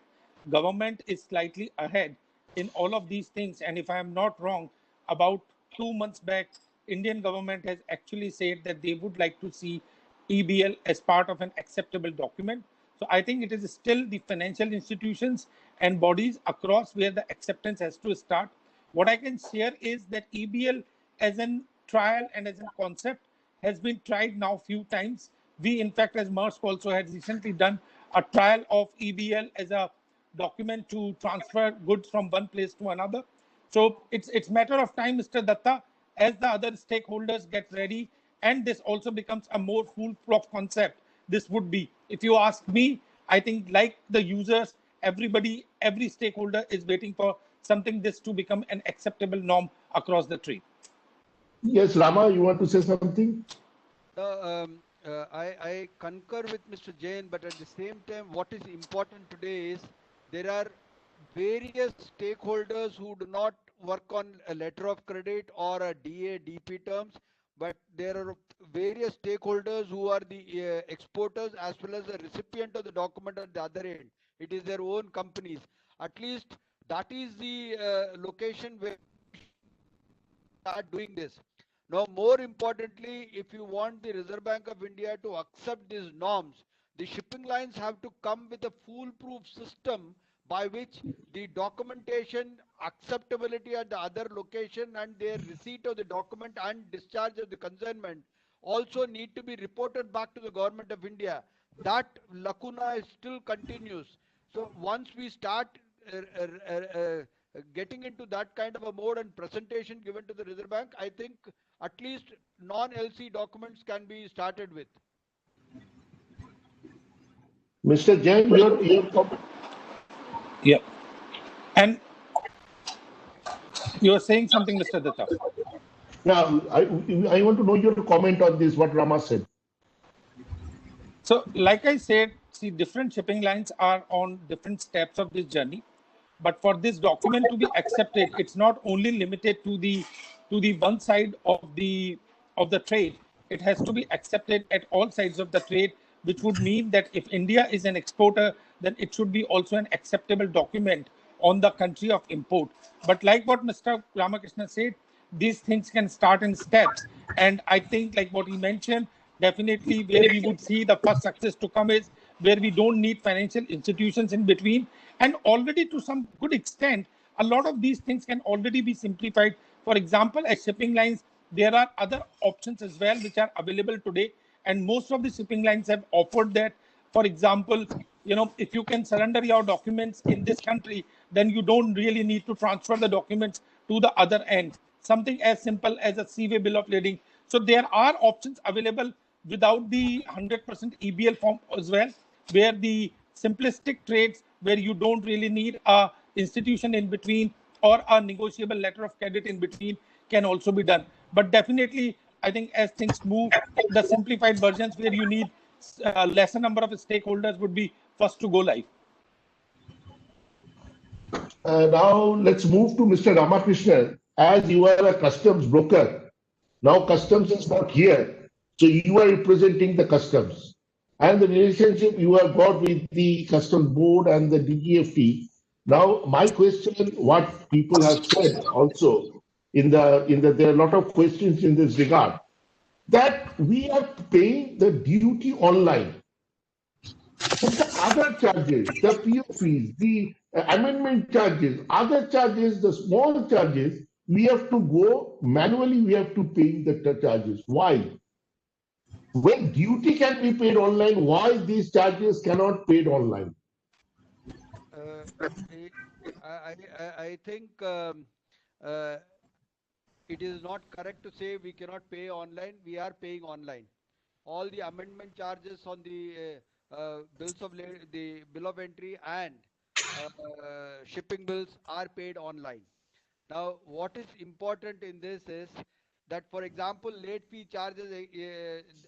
government is slightly ahead in all of these things. And if I am not wrong, about 2 months back, Indian government has actually said that they would like to see EBL as part of an acceptable document. So I think it is still the financial institutions and bodies across where the acceptance has to start. What I can share is that EBL as a trial and as a concept has been tried now few times. We, in fact, as Maersk also had recently done a trial of EBL as a document to transfer goods from one place to another. So it's matter of time, Mr. Datta, as the other stakeholders get ready, and this also becomes a more foolproof concept. This would be, if you ask me, I think like the users, everybody, every stakeholder is waiting for something this to become an acceptable norm across the trade. Yes, Rama, you want to say something? I concur with Mr. Jain, but at the same time, what is important today is there are various stakeholders who do not work on a letter of credit or a DA, DP terms, but there are various stakeholders who are the exporters as well as the recipient of the document at the other end. It is their own companies. At least that is the location where we start doing this. Now, more importantly, if you want the Reserve Bank of India to accept these norms, the shipping lines have to come with a foolproof system by which the documentation, acceptability at the other location and their receipt of the document and discharge of the consignment also need to be reported back to the Government of India. That lacuna still continues. So once we start getting into that kind of a mode and presentation given to the Reserve Bank, I think at least non-LC documents can be started with. Mr. Jain, your comment? Yeah. And you are saying something, Mr. Datta. Yeah, I want to know your comment on this, what Rama said. So, like I said, see, different shipping lines are on different steps of this journey. But for this document to be accepted, it's not only limited to the one side of the trade. It has to be accepted at all sides of the trade, which would mean that if India is an exporter, then it should be also an acceptable document on the country of import. But like what Mr. Ramakrishna said, these things can start in steps. And I think, like what he mentioned, definitely where we would see the first success to come is where we don't need financial institutions in between. And already to some good extent, a lot of these things can already be simplified. For example, as shipping lines, there are other options as well which are available today. And most of the shipping lines have offered that. For example, if you can surrender your documents in this country, then you don't really need to transfer the documents to the other end. Something as simple as a Seaway bill of lading. So there are options available without the 100% EBL form as well, where the simplistic trades, where you don't really need a institution in between or a negotiable letter of credit in between, can also be done. But definitely, I think as things move, the simplified versions where you need a lesser number of stakeholders would be first to go live. Now let's move to Mr. Ramakrishnan. As you are a customs broker, now customs is not here, so you are representing the customs. And the relationship you have got with the customs board and the DGFT. Now, my question, what people have said also there are a lot of questions in this regard, that we are paying the duty online. But the other charges, the PO fees, the amendment charges, other charges, the small charges, we have to go manually, we have to pay the charges. Why? When duty can be paid online, why these charges cannot be paid online? I think it is not correct to say we cannot pay online. We are paying online. All the amendment charges on the the bill of entry and shipping bills are paid online. Now, what is important in this is that, for example, late fee charges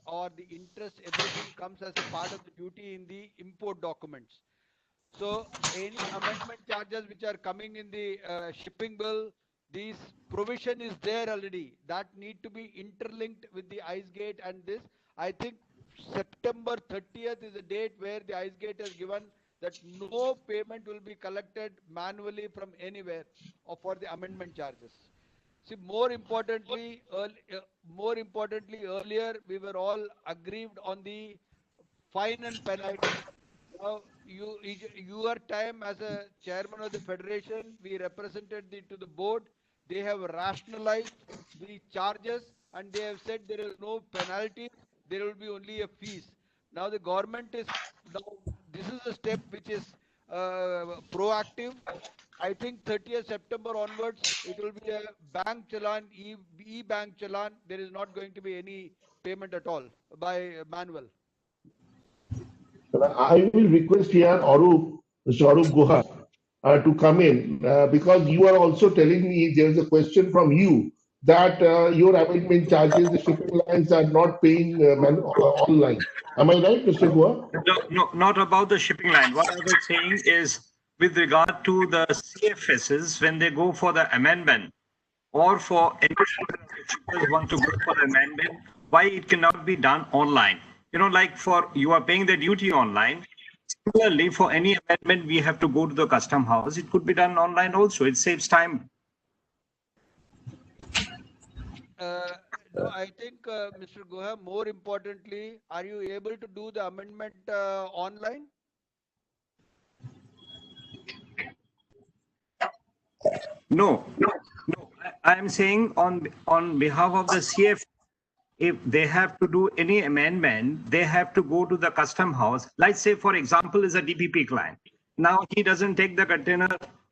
or the interest, everything comes as a part of the duty in the import documents. So any amendment charges which are coming in the shipping bill, this provision is there already. That need to be interlinked with the ICE gate, and this, I think September 30th is the date where the ICE gate has given that no payment will be collected manually from anywhere or for the amendment charges. See, more importantly, earlier we were all aggrieved on the fine and penalty. Now, your time as a chairman of the federation, we represented to the board. They have rationalized the charges and they have said there is no penalty. There will be only a fees. Now the government is this is a step which is proactive. I think 30th September onwards, it will be a bank challan, e-bank challan. There is not going to be any payment at all by manual. I will request here Mr. Arup Guha, to come in because you are also telling me there is a question from you that your amendment charges, the shipping lines are not paying online. Am I right, Mr. Guha? No, not about the shipping line. What I was saying is with regard to the CFSs, when they go for the amendment or for any shippers want to go for the amendment, why it cannot be done online? You know, like you are paying the duty online. Similarly, for any amendment, we have to go to the custom house. It could be done online also. It saves time. No, I think, Mr. Guha, more importantly, are you able to do the amendment online? No. I am saying on behalf of the CF, if they have to do any amendment, they have to go to the custom house. Let's say, for example, is a DPP client. Now he doesn't take the container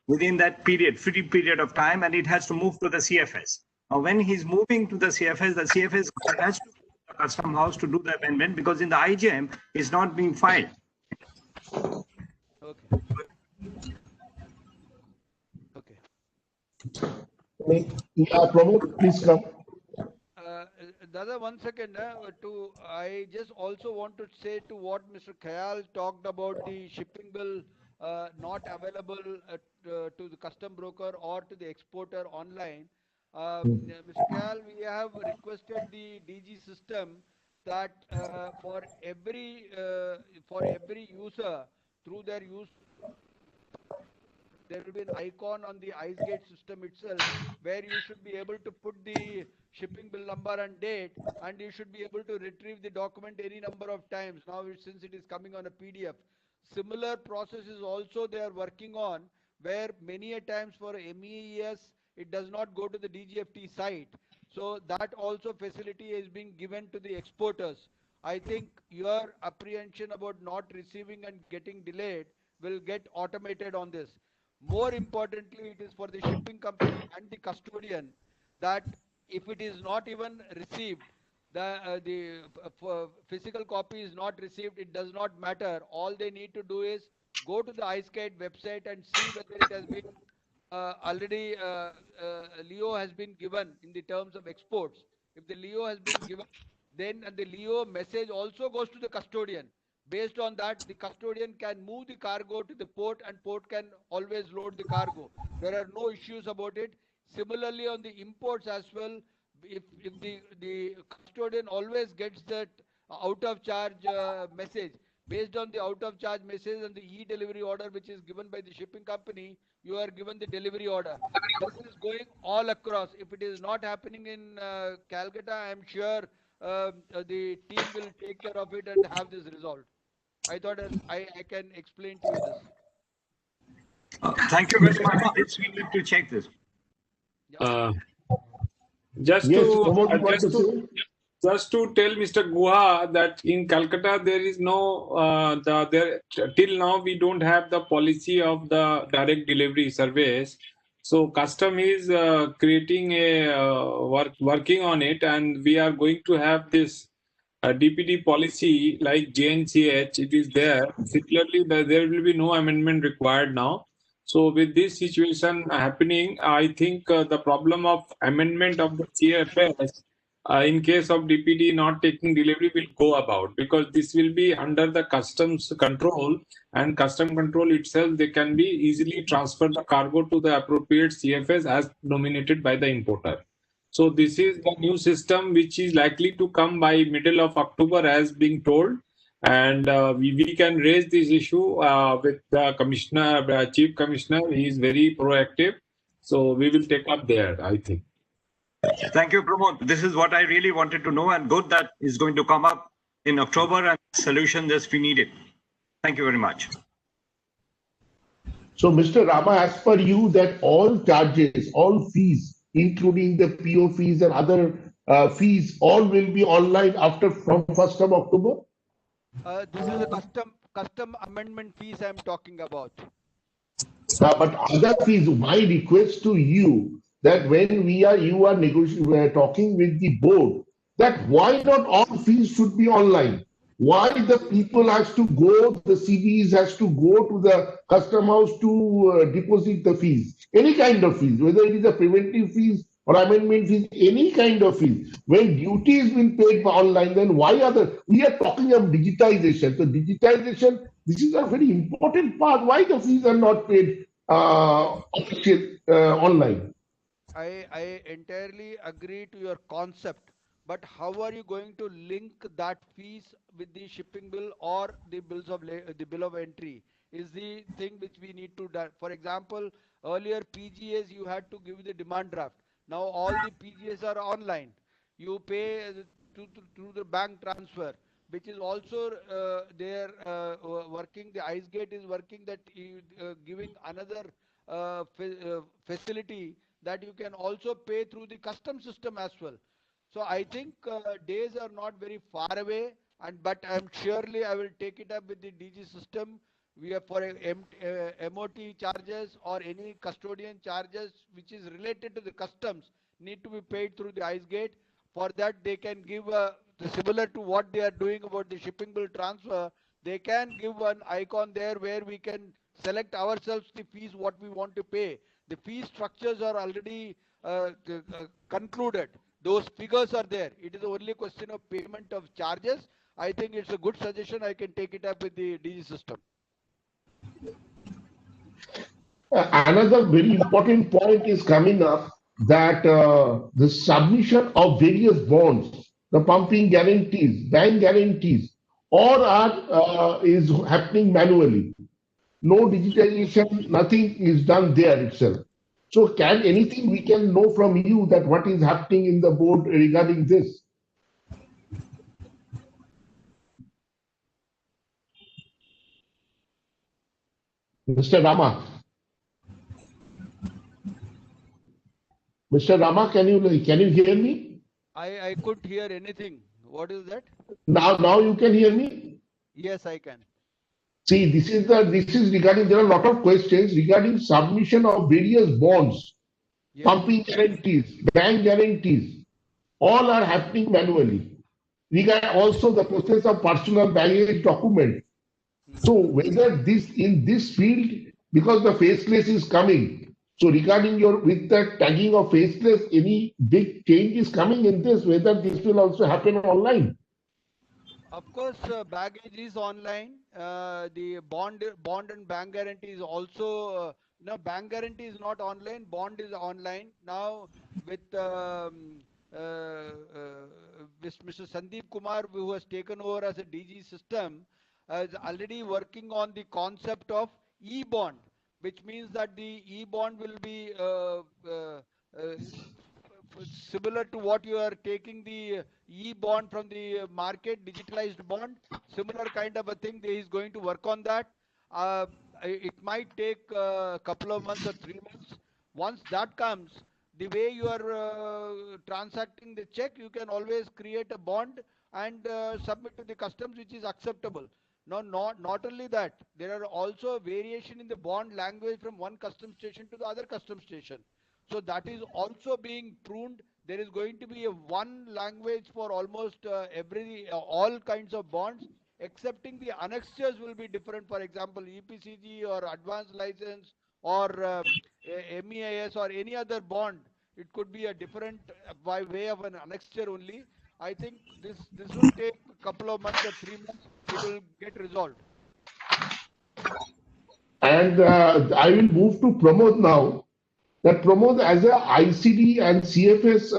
within that free period of time, and it has to move to the CFS. Now, when he's moving to the CFS has to go to the custom house to do the amendment because in the IGM, it's not being filed. Okay. Pramod, please come. Dada, 1 second. I just also want to say to what Mr. Khyal talked about the shipping bill not available to the custom broker or to the exporter online. Mr. Khyal, we have requested the DG system that for every user through their use, there will be an icon on the ICE gate system itself where you should be able to put the shipping bill number and date, and you should be able to retrieve the document any number of times. Now, since it is coming on a PDF, similar processes also they are working on, where many a times for MEES, it does not go to the DGFT site. So that also facility is being given to the exporters. I think your apprehension about not receiving and getting delayed will get automated on this. More importantly, it is for the shipping company and the custodian that if it is not even received, the physical copy is not received, it does not matter. All they need to do is go to the IceGate website and see whether it has been already Leo has been given in the terms of exports. If the Leo has been given, then the Leo message also goes to the custodian. Based on that, the custodian can move the cargo to the port and port can always load the cargo. There are no issues about it. Similarly, on the imports as well, if the custodian always gets that out of charge message, based on the out of charge message and the e-delivery order which is given by the shipping company, you are given the delivery order. This is going all across. If it is not happening in Calcutta, I am sure the team will take care of it and have this resolved. I thought I can explain to you this. Thank you very much. We need to check this. Just to tell Mr. Guha that in Calcutta there is no till now we don't have the policy of the direct delivery service. So custom is creating a working on it, and we are going to have this DPD policy like JNCH. It is there. Similarly, there will be no amendment required now. So with this situation happening, I think the problem of amendment of the CFS in case of DPD not taking delivery will go about, because this will be under the customs control, and custom control itself, they can be easily transfer the cargo to the appropriate CFS as nominated by the importer. So this is the new system which is likely to come by middle of October as being told, and we can raise this issue with the commissioner, chief commissioner. He is very proactive, so we will take up there, I think. Thank you, Pramod. This is what I really wanted to know, and good that is going to come up in October and solution that we needed. Thank you very much. So, Mr. Rama, as per you, that all charges, all fees, including the PO fees and other fees, all will be online from 1st of October? This is a custom amendment fees I'm talking about. But other fees, my request to you that when you are negotiating, talking with the board, that why not all fees should be online? Why the people has to go, the CBs has to go to the custom house to deposit the fees, any kind of fees, whether it is a preventive fees or amendment fees, any kind of fees. When duty is being paid online, then why we are talking of digitization. So digitization, this is a very important part. Why the fees are not paid online? I entirely agree to your concept, but how are you going to link that fees with the shipping bill or the the bill of entry is the thing which we need to do. For example, earlier PGAs you had to give the demand draft. Now all the PGAs are online. You pay through the bank transfer, which is also there working. The ICE Gate is working, that giving another facility that you can also pay through the custom system as well. So I think days are not very far away, but I'm surely I will take it up with the DG system. We are for MOT charges or any custodian charges which is related to the customs need to be paid through the ICE Gate. For that they can give similar to what they are doing about the shipping bill transfer. They can give an icon there where we can select ourselves the fees what we want to pay. The fee structures are already concluded. Those figures are there. It is only a question of payment of charges. I think it's a good suggestion. I can take it up with the DG system. Another very important point is coming up, that the submission of various bonds, the pumping guarantees, bank guarantees, all is happening manually. No digitization, nothing is done there itself. So can anything we can know from you that what is happening in the board regarding this? Mr. Rama. Mr. Rama, can you hear me? I couldn't hear anything. What is that? Now you can hear me? Yes, I can. See, this is regarding, there are a lot of questions regarding submission of various bonds, yes, pumping guarantees, bank guarantees, all are happening manually. Regarding also the process of personal baggage document. So whether in this field, because the faceless is coming, so regarding with the tagging of faceless, any big change is coming in this, whether this will also happen online? Of course, baggage is online. The bond and bank guarantee is also no, bank guarantee is not online. Bond is online now. With Mr. Sandeep Kumar, who has taken over as a DG system, is already working on the concept of e-bond, which means that the e-bond will be similar to what you are taking the e-bond from the market, digitalized bond, similar kind of a thing. He is going to work on that. It might take a couple of months or 3 months. Once that comes, the way you are transacting the check, you can always create a bond and submit to the customs, which is acceptable. Now, not only that, there are also variation in the bond language from one custom station to the other custom station. So that is also being pruned. There is going to be a one language for almost all kinds of bonds, excepting the annexures will be different. For example, EPCG or advanced license or MEIS or any other bond. It could be a different by way of an annexure only. I think this will take a couple of months or 3 months. It will get resolved. And I will move to Pramod now. That Pramod, as a ICD and CFS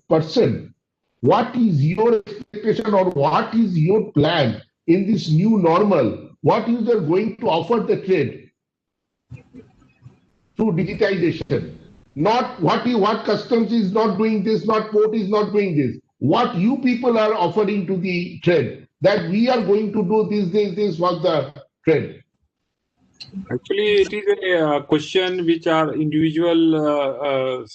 person, what is your expectation or what is your plan in this new normal? What you are going to offer the trade through digitization? Not what customs is not doing this, not port is not doing this. What you people are offering to the trade, that we are going to do this was the trade. Actually, it is a question which our individual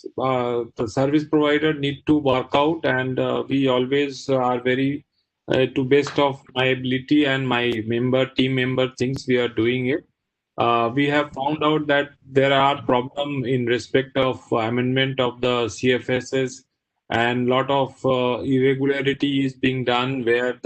service provider need to work out, and we always are very to best of my ability and my team member thinks we are doing it. We have found out that there are problems in respect of amendment of the CFSs, and lot of irregularity is being done where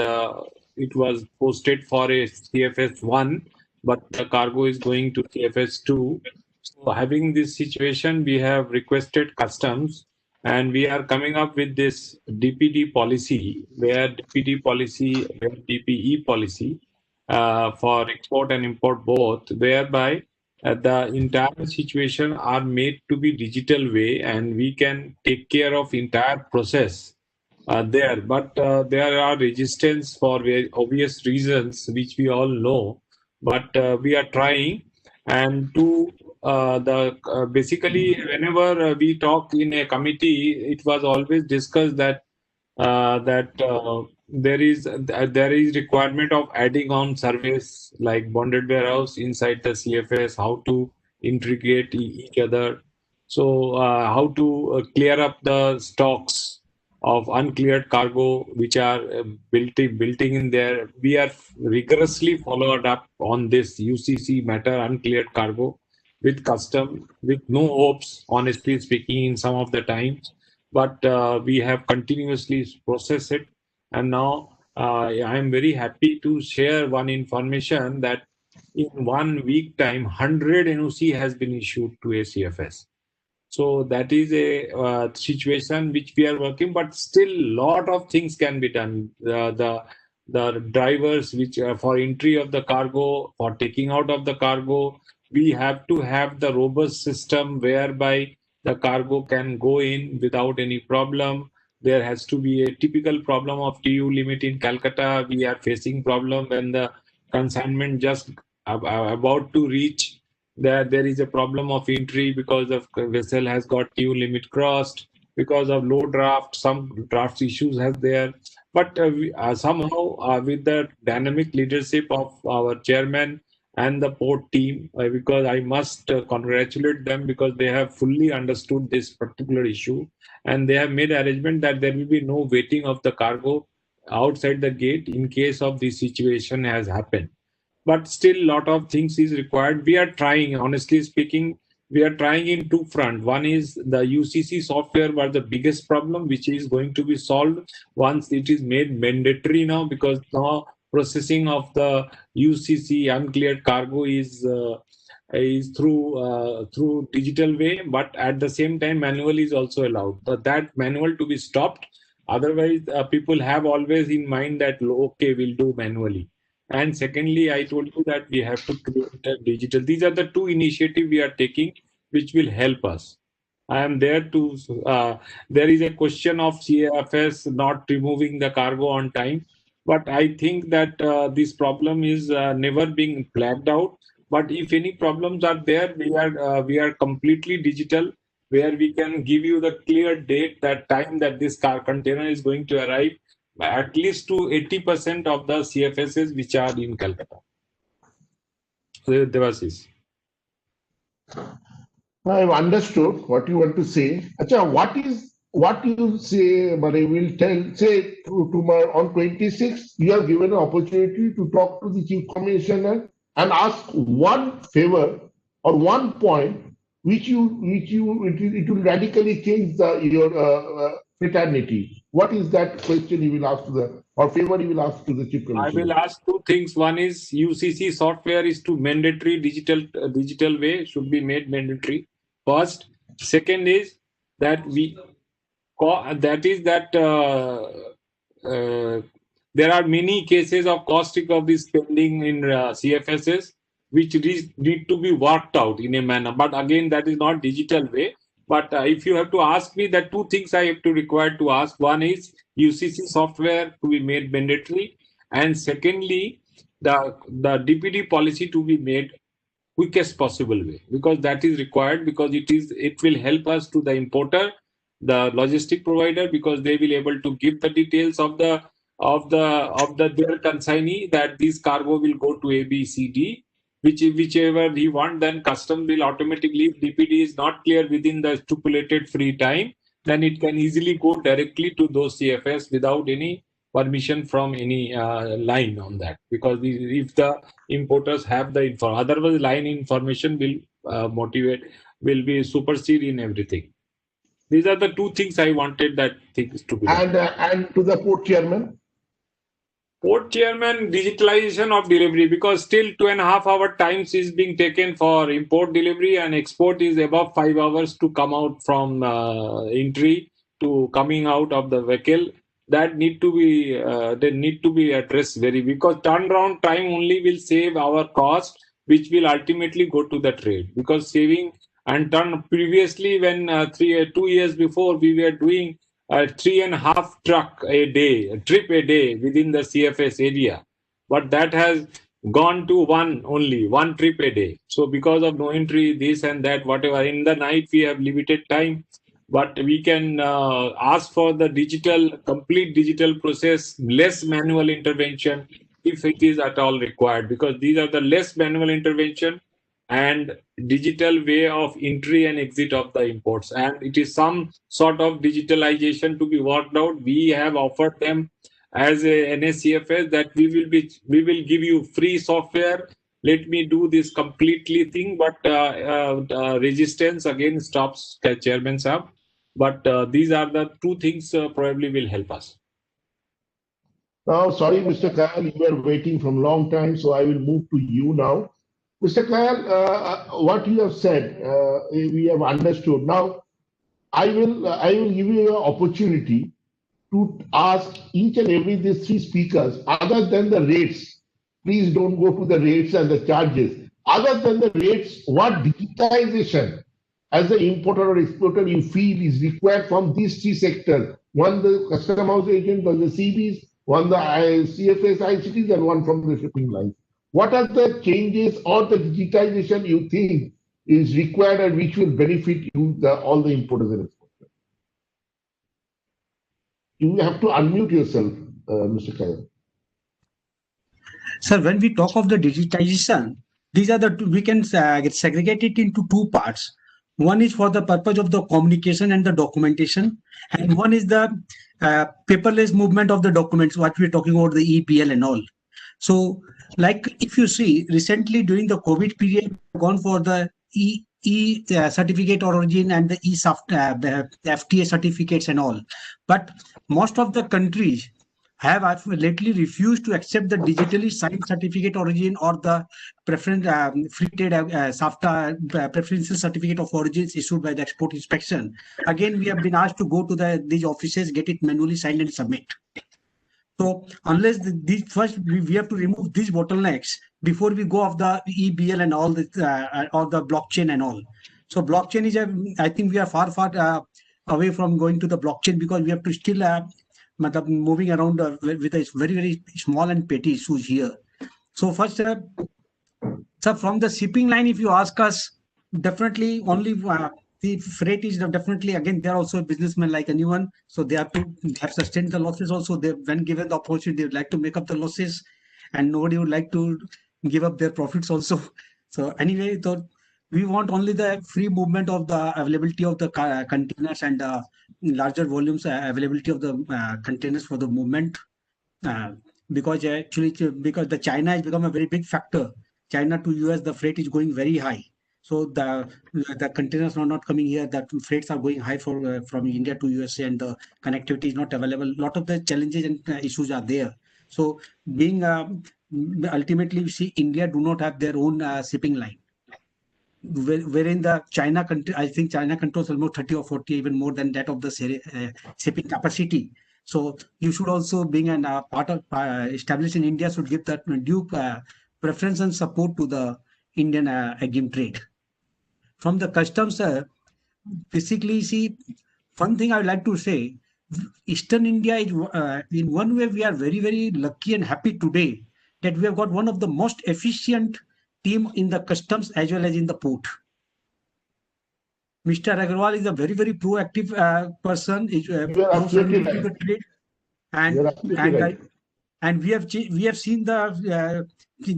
it was posted for a CFS1, but the cargo is going to CFS2. So having this situation, we have requested customs, and we are coming up with this DPD policy, where DPD policy, where DPE policy for export and import both, whereby the entire situation are made to be digital way, and we can take care of entire process there. But there are resistance for very obvious reasons, which we all know. But we are trying, and to basically whenever we talk in a committee, it was always discussed that there is requirement of adding on service like bonded warehouse inside the CFS, how to integrate each other, so how to clear up the stocks of uncleared cargo which are built in there. We are rigorously followed up on this UCC matter, uncleared cargo, with custom, with no hopes, honestly speaking, in some of the times. But we have continuously processed it. And now I am very happy to share one information that in 1 week time, 100 NOC has been issued to ACFS. So that is a situation which we are working, but still lot of things can be done. The drivers which are for entry of the cargo, for taking out of the cargo, we have to have the robust system whereby the cargo can go in without any problem. There has to be a typical problem of TU limit in Calcutta. We are facing problem when the consignment just about to reach. There is a problem of entry because of vessel has got TU limit crossed, because of low draft, some draft issues have there. But somehow with the dynamic leadership of our chairman and the port team, because I must congratulate them, because they have fully understood this particular issue, and they have made arrangement that there will be no waiting of the cargo outside the gate in case of this situation has happened. But still lot of things is required. We are trying, honestly speaking, we are trying in two fronts. One is the UCC software was the biggest problem, which is going to be solved once it is made mandatory now, because now processing of the UCC uncleared cargo is through digital way, but at the same time manual is also allowed. But that manual to be stopped. Otherwise, people have always in mind that okay, we'll do manually. And secondly, I told you that we have to create a digital. These are the two initiatives we are taking, which will help us. I am there to. There is a question of CFS not removing the cargo on time, but I think that this problem is never being flagged out. But if any problems are there, we are completely digital, where we can give you the clear date, that time that this car container is going to arrive, at least to 80% of the CFSs which are in Calcutta. Devashish. I have understood what you want to say. Acha, what is what you say, but I will say tomorrow on 26th, you are given an opportunity to talk to the Chief Commissioner and ask one favor or one point it will radically change your fraternity. What is that question you will ask to the, or favor you will ask to the Chief I Commissioner? will ask two things. One is UCC software is to mandatory digital way should be made mandatory. First, second is that there are many cases of cost recovery spending in CFSs which need to be worked out in a manner. But again, that is not digital way. But if you have to ask me, that two things I have to require to ask. One is UCC software to be made mandatory, and secondly, the DPD policy to be made quickest possible way, because that is required, because it will help us to the importer, the logistic provider, because they will able to give the details of their consignee that this cargo will go to A, B, C, D, whichever he want. Then custom will automatically, if DPD is not clear within the stipulated free time, then it can easily go directly to those CFS without any permission from any line on that, because if the importers have the info, otherwise line information will be supersede in everything. These are the two things I wanted that things to be done. And to the port chairman? Port chairman, digitalization of delivery, because still 2.5 hour times is being taken for import delivery, and export is above 5 hours to come out from entry to coming out of the vehicle. That need to be addressed because turnaround time only will save our cost, which will ultimately go to the trade, because saving and previously when 2 years before we were doing 3.5 trip a day within the CFS area, but that has gone to one trip a day. So because of no entry, this and that, whatever, in the night we have limited time, but we can ask for the complete digital process, less manual intervention if it is at all required, because these are the less manual intervention and digital way of entry and exit of the imports, and it is some sort of digitalization to be worked out. We have offered them as a NSCFS that we will give you free software, let me do this completely thing, but resistance again stops chairman sahab. But these are the two things probably will help us. Now, sorry, Mr. Kayal, you were waiting from long time, so I will move to you now. Mr. Kayal, what you have said, we have understood. Now, I will give you an opportunity to ask each and every these three speakers, other than the rates. Please don't go to the rates and the charges. Other than the rates, what digitization as an importer or exporter you feel is required from these three sectors? One, the custom house agent, one the CBs, one the CFS ICTs, and one from the shipping lines. What are the changes or the digitization you think is required and which will benefit you, all the importers and exporters? You have to unmute yourself, Mr. Kayal. Sir, when we talk of the digitization, these are the two, we can segregate it into two parts. One is for the purpose of the communication and the documentation, and one is the paperless movement of the documents, what we're talking about, the EPL and all. So, like if you see, recently during the COVID period, gone for the certificate origin and the FTA certificates and all. But most of the countries have lately refused to accept the digitally signed certificate origin or the preference free trade SAFTA preferential certificate of origins issued by the export inspection. Again, we have been asked to go to these offices, get it manually signed and submit. So unless first we have to remove these bottlenecks before we go off the EBL and all the blockchain and all. So blockchain is I think we are far away from going to the blockchain, because we have to still moving around with a very, very small and petty issues here. So first, sir, from the shipping line, if you ask us, definitely only the freight is definitely, again, they're also a businessman like anyone. So they have sustained the losses also. When given the opportunity, they would like to make up the losses, and nobody would like to give up their profits also. So anyway, We want only the free movement of the availability of the containers and larger volumes availability of the containers for the movement. Because actually, because the China has become a very big factor. China to US, the freight is going very high. So the containers are not coming here. That freights are going high for from India to USA, and the connectivity is not available. A lot of the challenges and issues are there. So being ultimately, we see India do not have their own shipping line. Wherein the China country, I think China controls almost 30 or 40, even more than that of the shipping capacity. So you should also, being an part of established in India, should give that due preference and support to the Indian agim trade. From the customs, basically, see, one thing I would like to say, Eastern India is, in one way, we are very, very lucky and happy today that we have got one of the most efficient team in the customs as well as in the port. Mr. Agarwal is a very, very proactive person. You are absolutely right. Trade, and You are absolutely right. and we have seen the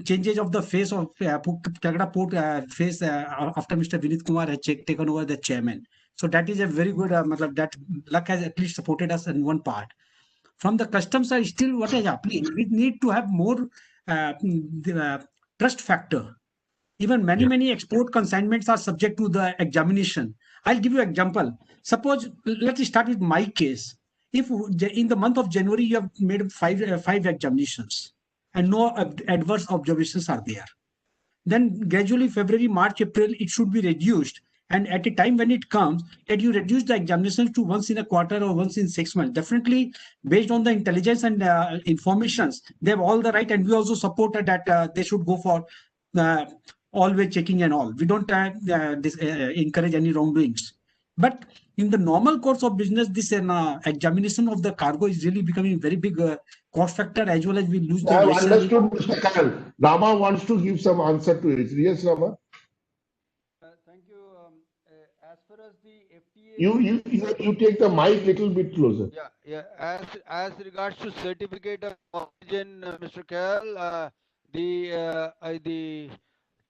changes of the face of Calcutta Port face after Mr. Vinit Kumar has taken over the chairman. So that is a very good. That luck has at least supported us in one part. From the customs side, still what is happening? We need to have more trust factor. Even many export consignments are subject to the examination. I'll give you an example. Suppose, let's start with my case. If in the month of January you have made five examinations and no adverse observations are there, then gradually February, March, April, it should be reduced. And at a time when it comes, that you reduce the examinations to once in a quarter or once in 6 months. Definitely, based on the intelligence and informations, they have all the right, and we also supported that they should go for always checking and all. We don't encourage any wrongdoings. But in the normal course of business, this examination of the cargo is really becoming very big cost factor, as well as we lose the. I have understood, Mr. Kal. Rama wants to give some answer to it. Yes, Rama. Thank you. As far as the FTA, you take the mic little bit closer. Yeah. As regards to certificate of origin, Mr. Kal, the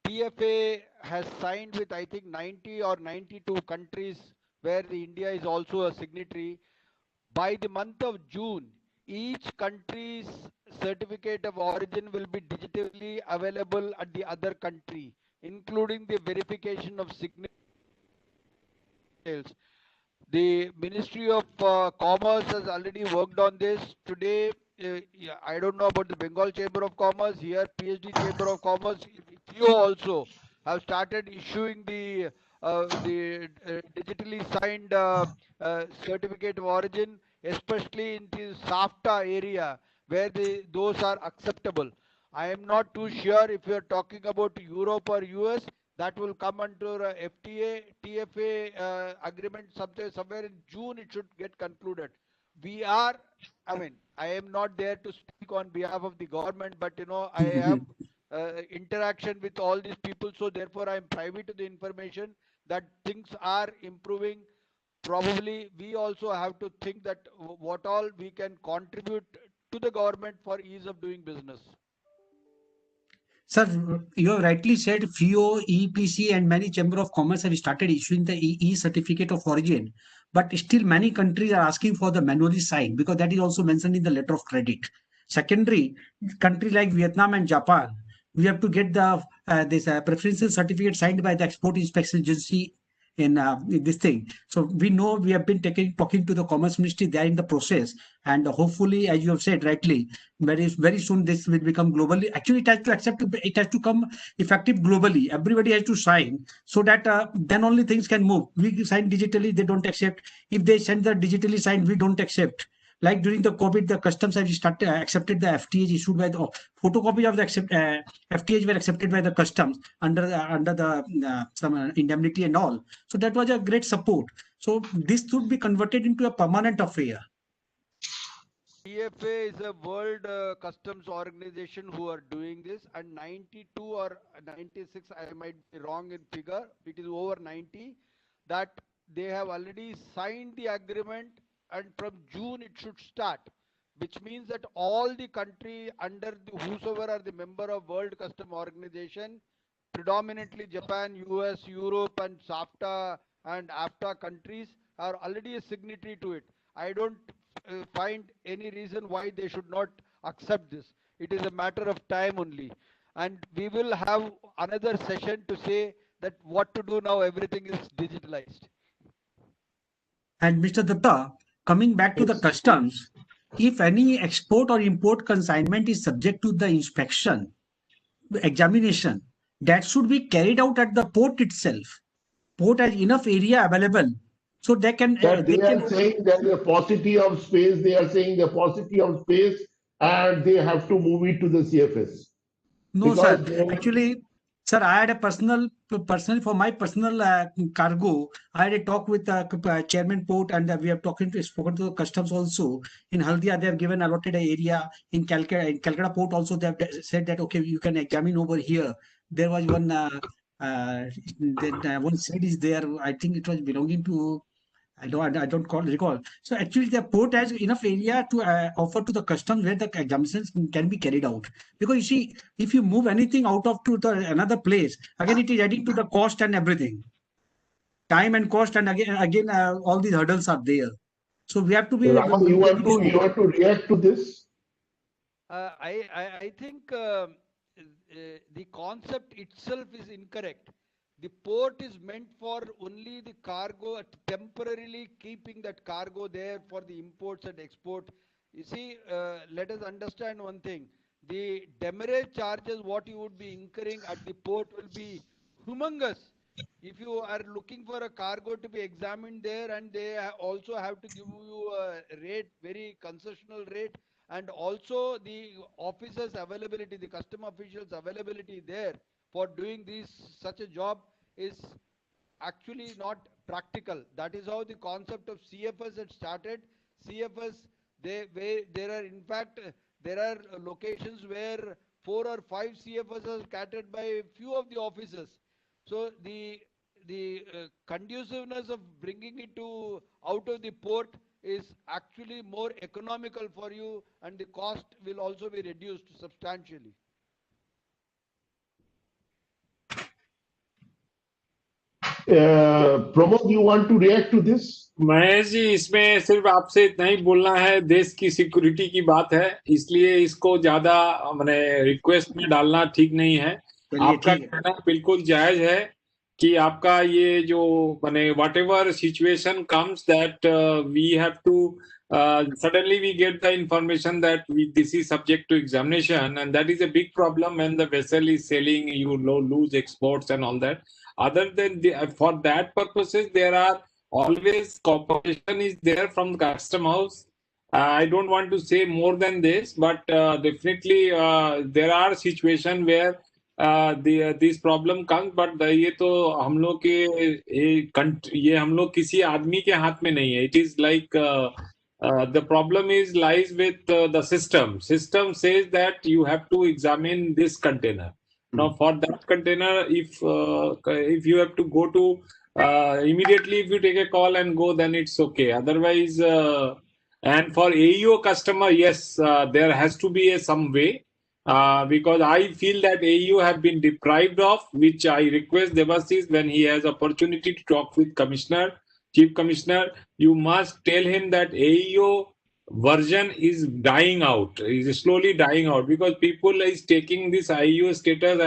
TFA has signed with, I think, 90 or 92 countries where the India is also a signatory. By the month of June, each country's certificate of origin will be digitally available at the other country, including the verification of signatures. The Ministry of Commerce has already worked on this. Today, I don't know about the Bengal Chamber of Commerce. Here, PhD Chamber of Commerce, you also have started issuing the digitally signed certificate of origin, especially in the SAFTA area where those are acceptable. I am not too sure if you are talking about Europe or US. That will come under FTA, TFA agreement somewhere in June. It should get concluded. I am not there to speak on behalf of the government, but I have interaction with all these people, so therefore I am privy to the information that things are improving. Probably we also have to think that what all we can contribute to the government for ease of doing business. Sir, you have rightly said FIO, EPC and many Chamber of Commerce have started issuing the certificate of origin, but still many countries are asking for the manually signed, because that is also mentioned in the letter of credit. Secondary, countries like Vietnam and Japan, we have to get the this preferential certificate signed by the Export Inspection Agency in this thing. So we know, we have been talking to the Commerce Ministry. They are in the process, and hopefully, as you have said rightly, very soon this will become globally. Actually, it has to come effective globally. Everybody has to sign, so that then only things can move. We sign digitally, they don't accept. If they send the digitally signed, we don't accept. Like during the COVID, the customs have accepted the FTAs issued by the photocopies of the FTAs were accepted by the customs under some indemnity and all. So that was a great support. So this should be converted into a permanent affair. TFA is a world customs organization who are doing this, and 92 or 96, I might be wrong in figure, it is over 90, that they have already signed the agreement, and from June it should start, which means that all the country under whosoever are the member of World Custom Organization, predominantly Japan, US, Europe, and SAFTA and AFTA countries are already a signatory to it. I don't find any reason why they should not accept this. It is a matter of time only. And we will have another session to say that what to do now, everything is digitalized. And Mr. Datta, coming back to the customs, if any export or import consignment is subject to the inspection, examination, that should be carried out at the port itself. Port has enough area available, so they can. That they are saying that the paucity of space, they are saying the paucity of space, and they have to move it to the CFS. No, Because sir. Actually, sir, I had a personally for my personal cargo, I had a talk with Chairman Port, and we have spoken to the customs also. In Haldia, they have given allotted an area. In Calcutta Port also, they have said that okay, you can examine over here. There was one one side is there. I think it was belonging to. I don't recall. So actually, the port has enough area to offer to the customs where the examinations can be carried out. Because you see, if you move anything out of to another place, again it is adding to the cost and everything, time and cost, and again all these hurdles are there. So we have to be. Rahul, you want to react to this? I think the concept itself is incorrect. The port is meant for only the cargo, temporarily keeping that cargo there for the imports and export. You see, let us understand one thing. The demurrage charges, what you would be incurring at the port will be humongous. If you are looking for a cargo to be examined there, and they also have to give you a rate, very concessional rate, and also the officers' availability, the custom officials' availability there for doing such a job is actually not practical. That is how the concept of CFS had started. CFS, there are locations where 4 or 5 CFS are scattered by few of the officers. So the conduciveness of bringing it to out of the port is actually more economical for you, and the cost will also be reduced substantially. Pramod, you want to react to this? Mahesh ji, इसमें सिर्फ आपसे इतना ही बोलना है, देश की security की बात है, इसलिए इसको ज्यादा मैंने रिक्वेस्ट में डालना ठीक नहीं है। आपका कहना बिल्कुल जायज है कि आपका ये जो मैंने whatever situation comes that we have to suddenly we get the information that this is subject to examination, and that is a big problem when the vessel is sailing, you lose exports and all that. Other than for that purposes, there are always cooperation is there from the custom house. I don't want to say more than this, but definitely there are situations where this problem comes, but ये तो हम लोग के ये हम लोग किसी आदमी के हाथ में नहीं है. It is like the problem is lies with the system. System says that you have to examine this container. Now for that container, if you have to go to immediately, if you take a call and go, then it's okay. Otherwise, and for AEO customer, yes, there has to be some way. Because I feel that AEO have been deprived of, which I request Debashish, when he has opportunity to talk with Commissioner, Chief Commissioner, you must tell him that AEO version is dying out, is slowly dying out, because people is taking this AEO status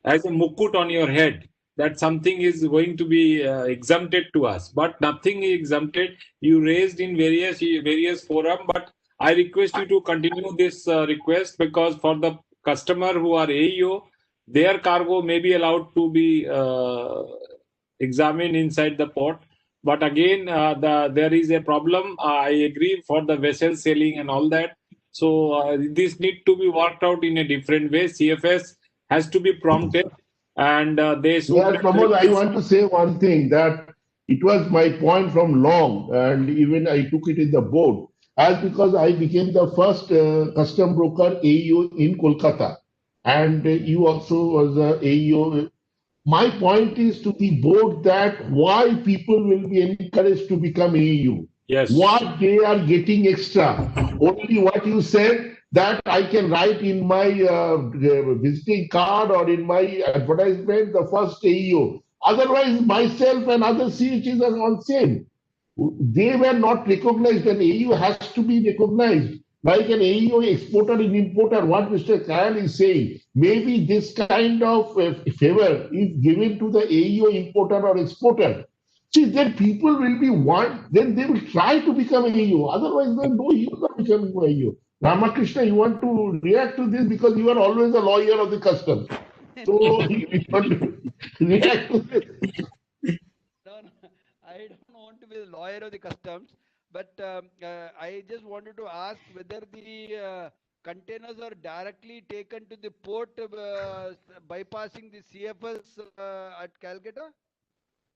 as a mukut on your head, that something is going to be exempted to us, but nothing is exempted. You raised in various forum, but I request you to continue this request, because for the customer who are AEO, their cargo may be allowed to be examined inside the port. But again, there is a problem. I agree for the vessel sailing and all that. So this need to be worked out in a different way. CFS has to be prompted, and they should. Yeah, Pramod, I want to say one thing, that it was my point from long, and even I took it in the board. As because I became the first custom broker AEO in Kolkata, and you also was a AEO. My point is to the board that why people will be encouraged to become AEO. Yes. What they are getting extra. Only what you said, that I can write in my visiting card or in my advertisement the first AEO. Otherwise, myself and other CHs are all same. They were not recognized, and AEO has to be recognized. Like an AEO exporter and importer, what Mr. Kayal is saying, maybe this kind of favor is given to the AEO importer or exporter. See, then people will be then they will try to become AEO. Otherwise, there is no use of becoming AEO. Ramakrishna, you want to react to this because you are always a lawyer of the customs. So you want to react to this. No, I don't want to be the lawyer of the customs, but I just wanted to ask whether the containers are directly taken to the port bypassing the CFS at Calcutta?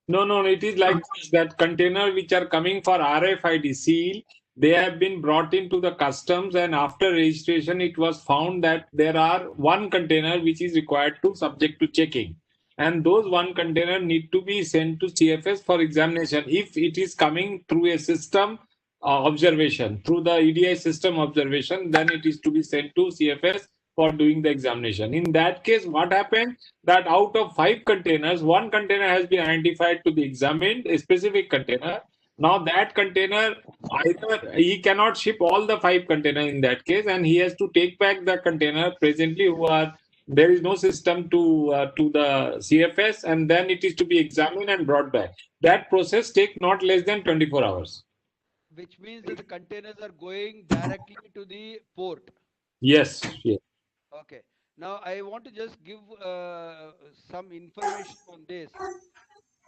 No, it is like that container which are coming for RFID seal, they have been brought into the customs, and after registration, it was found that there are one container which is required to subject to checking. And those one container need to be sent to CFS for examination. If it is coming through a system observation, through the EDI system observation, then it is to be sent to CFS for doing the examination. In that case, what happened? That out of 5 containers, 1 container has been identified to be examined, a specific container. Now that container, either he cannot ship all the 5 containers in that case, and he has to take back the container presently there is no system to the CFS, and then it is to be examined and brought back. That process takes not less than 24 hours. Which means that the containers are going directly to the port. Yes. Okay. Now I want to just give some information on this.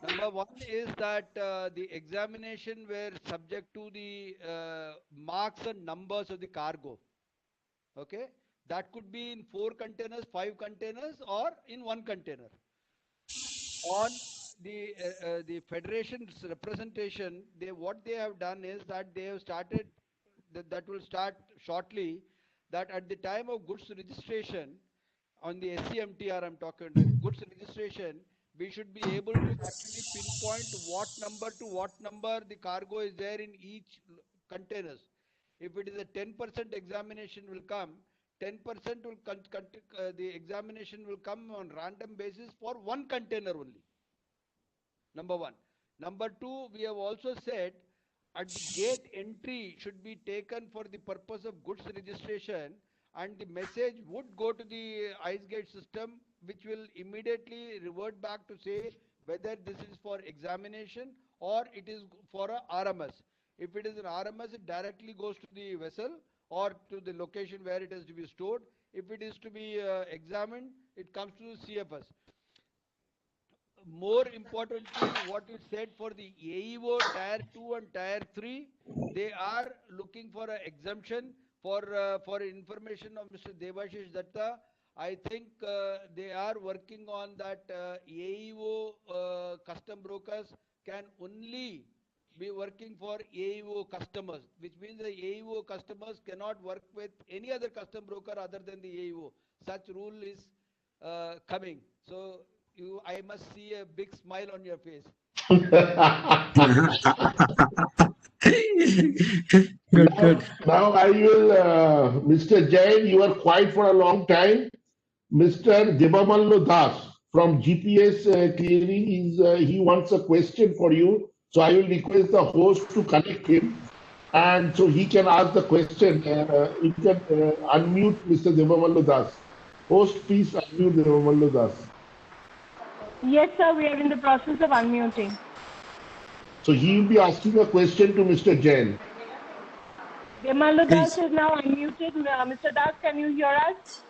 Number one is that the examination were subject to the marks and numbers of the cargo. Okay. That could be in 4 containers, 5 containers, or in 1 container. On the federation's representation, what they have done is that they have started, that will start shortly, that at the time of goods registration, on the SCMTR I'm talking about, goods registration, we should be able to actually pinpoint what number to what number the cargo is there in each containers. If it is a 10% examination will come, 10% will the examination will come on random basis for 1 container only. Number 1. Number 2, we have also said at the gate entry should be taken for the purpose of goods registration, and the message would go to the ICE gate system, which will immediately revert back to say whether this is for examination or it is for a RMS. If it is an RMS, it directly goes to the vessel or to the location where it has to be stored. If it is to be examined, it comes to the CFS. More importantly, what you said for the AEO Tier 2 and Tier 3, they are looking for an exemption for information of Mr. Debashish Datta. I think they are working on that AEO custom brokers can only be working for AEO customers, which means the AEO customers cannot work with any other custom broker other than the AEO. Such rule is coming. So I must see a big smile on your face. Good. Now I will, Mr. Jain, you are quiet for a long time. Mr. Debamallo Das from GPS Clearing he wants a question for you. So I will request the host to connect him, and so he can ask the question. You can unmute Mr. Debamallo Das. Host, please unmute Debamallo Das. Yes, sir, we are in the process of unmuting. So he will be asking a question to Mr. Jain. Debamallo Das is now unmuted. Mr. Das, can you hear us?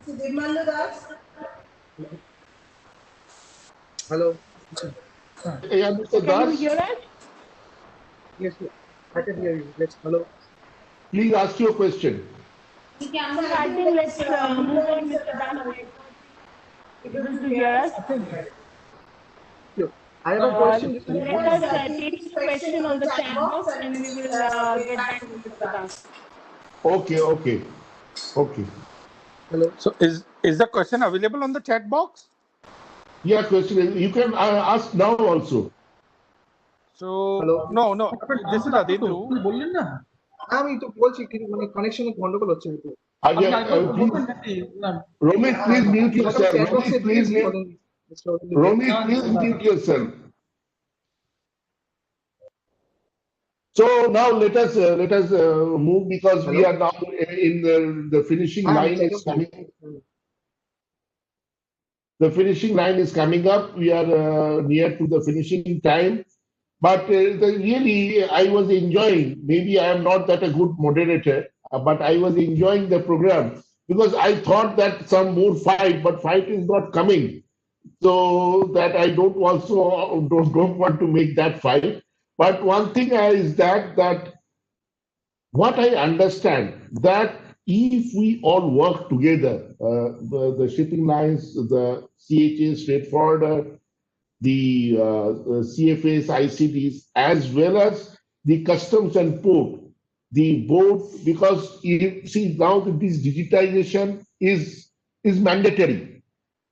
Debamallo Das? Hello. Yeah, Mr. Das? Can you hear us? Yes, I can hear you. Hello. Please ask your question. I think let's move on, Mr. Das. Able to hear us? I have a question. Let us take this question on the chat box and we will get back to Mr. Das. Okay. Hello. So is the question available on the chat box? Yeah, question. You can ask now also. So Hello. no, this is Adindru. বললেন না আমি তো বলছি কিন্তু মানে কানেকশনে গন্ডগোল হচ্ছে একটু Romit, please mute yourself. Romit, please mute yourself. So now let us move because we are now in the finishing line is coming. The finishing line is coming up. We are near to the finishing time. But really, I was enjoying. Maybe I am not that a good moderator, but I was enjoying the program because I thought that some more fight, but fight is not coming. So that I don't want to make that fight. But one thing is that what I understand that if we all work together, the shipping lines, the CHAs, freight forwarder, the CFAs, ICDs, as well as the customs and port, the board, because you see now that this digitization is mandatory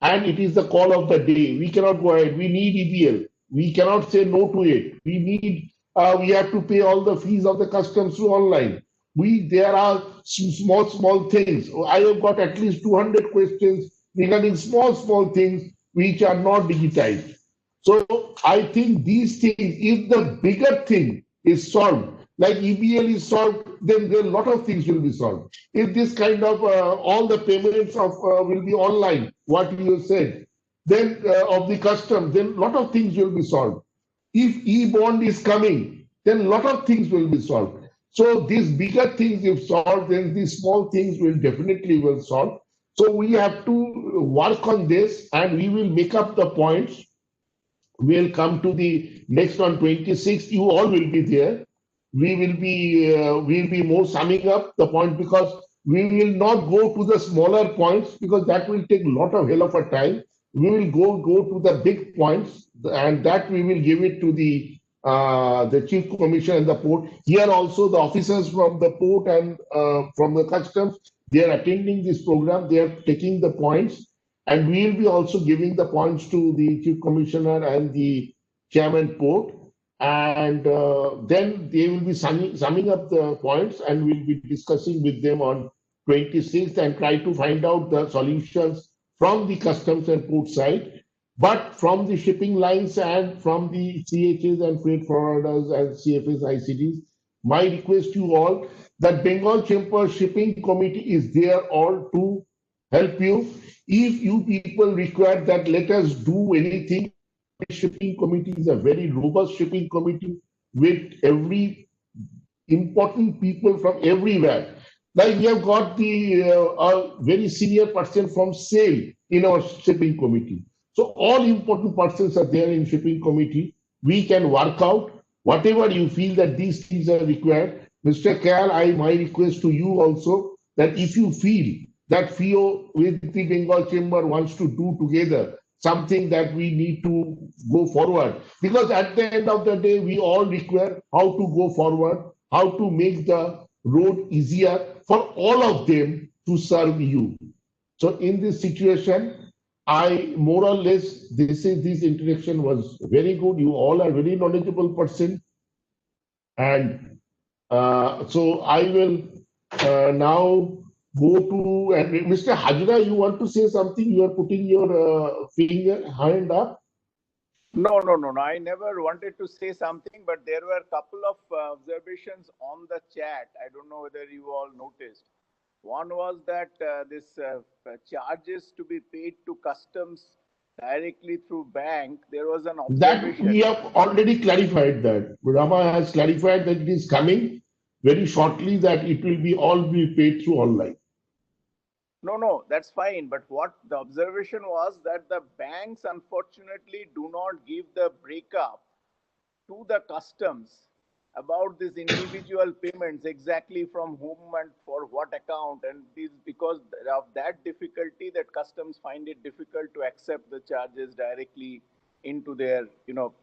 and it is the call of the day. We cannot go ahead. We need EBL. We cannot say no to it. We have to pay all the fees of the customs through online. There are small things. I have got at least 200 questions regarding small things which are not digitized. So I think these things, if the bigger thing is solved, like EBL is solved, then a lot of things will be solved. If this kind of all the payments will be online, what you said, then of the customs, then a lot of things will be solved. If e-bond is coming, then a lot of things will be solved. So these bigger things, if solved, then these small things will definitely solve. So we have to work on this, and we will make up the points. We'll come to the next on 26th. You all will be there. We'll be more summing up the point because we will not go to the smaller points because that will take a lot of hell of a time. We will go to the big points, and that we will give it to the chief commissioner and the port. Here also the officers from the port and from the customs, they are attending this program. They are taking the points. And we will be also giving the points to the chief commissioner and the chairman port. And then they will be summing up the points, and we'll be discussing with them on 26th and try to find out the solutions from the customs and port side. But from the shipping lines and from the CHAs and freight forwarders and CFAs, ICDs, my request to you all that Bengal Chamber Shipping Committee is there all to help you. If you people require that, let us do anything. The shipping committee is a very robust shipping committee with every important people from everywhere. Like we have got the very senior person from SAIL in our shipping committee. So all important persons are there in shipping committee. We can work out whatever you feel that these things are required. Mr. Kayal, my request to you also that if you feel that FIO with the Bengal Chamber wants to do together something that we need to go forward. Because at the end of the day, we all require how to go forward, how to make the road easier for all of them to serve you. So in this situation, I more or less, this interaction was very good. You all are very knowledgeable person. And so I will now go to, and Mr. Hajra, you want to say something? You are putting your hand up. No. I never wanted to say something, but there were a couple of observations on the chat. I don't know whether you all noticed. One was that this charges to be paid to customs directly through bank, there was an observation. That we have already clarified that. Rama has clarified that it is coming very shortly, that it will be all be paid through online. No, that's fine. But what the observation was that the banks unfortunately do not give the breakup to the customs about these individual payments, exactly from whom and for what account, and this because of that difficulty that customs find it difficult to accept the charges directly into their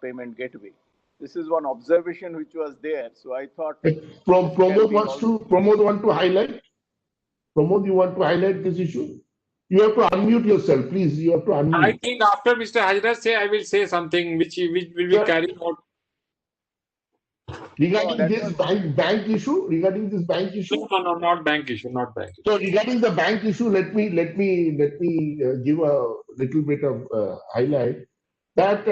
payment gateway. This is one observation which was there. So I thought Pramod want to highlight. Pramod, you want to highlight this issue? You have to unmute yourself, please. You have to I unmute. think after Mr. Hajra say, I will say something which will be Sir, carried out. regarding that this was bank issue, regarding this bank issue. No, not bank issue, not bank issue. So regarding the bank issue, let me give a little bit of highlight that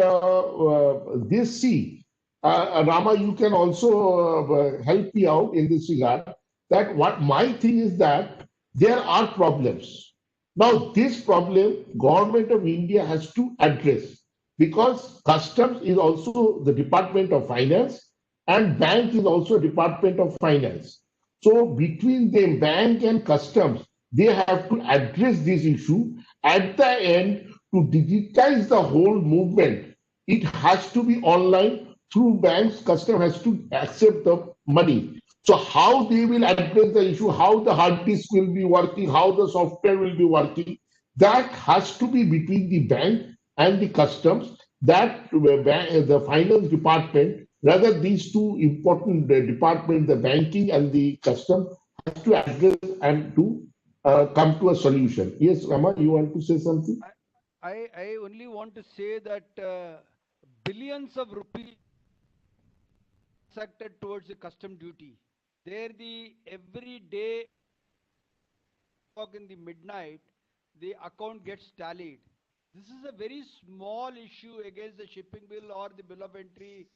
this see, Rama, you can also help me out in this regard. That what my thing is that there are problems. Now this problem, government of India has to address because customs is also the Department of Finance and bank is also Department of Finance. So between the bank and customs, they have to address this issue at the end to digitize the whole movement. It has to be online through banks. Custom has to accept the money. So how they will address the issue, how the hard disk will be working, how the software will be working, that has to be between the bank and the customs. That the finance department, rather these two important departments, the banking and the custom, has to address and to come to a solution. Yes, Rama, you want to say something? I only want to say that billions of rupees transacted towards the custom duty. There, the every day in the midnight, the account gets tallied. This is a very small issue against the shipping bill or the bill of entry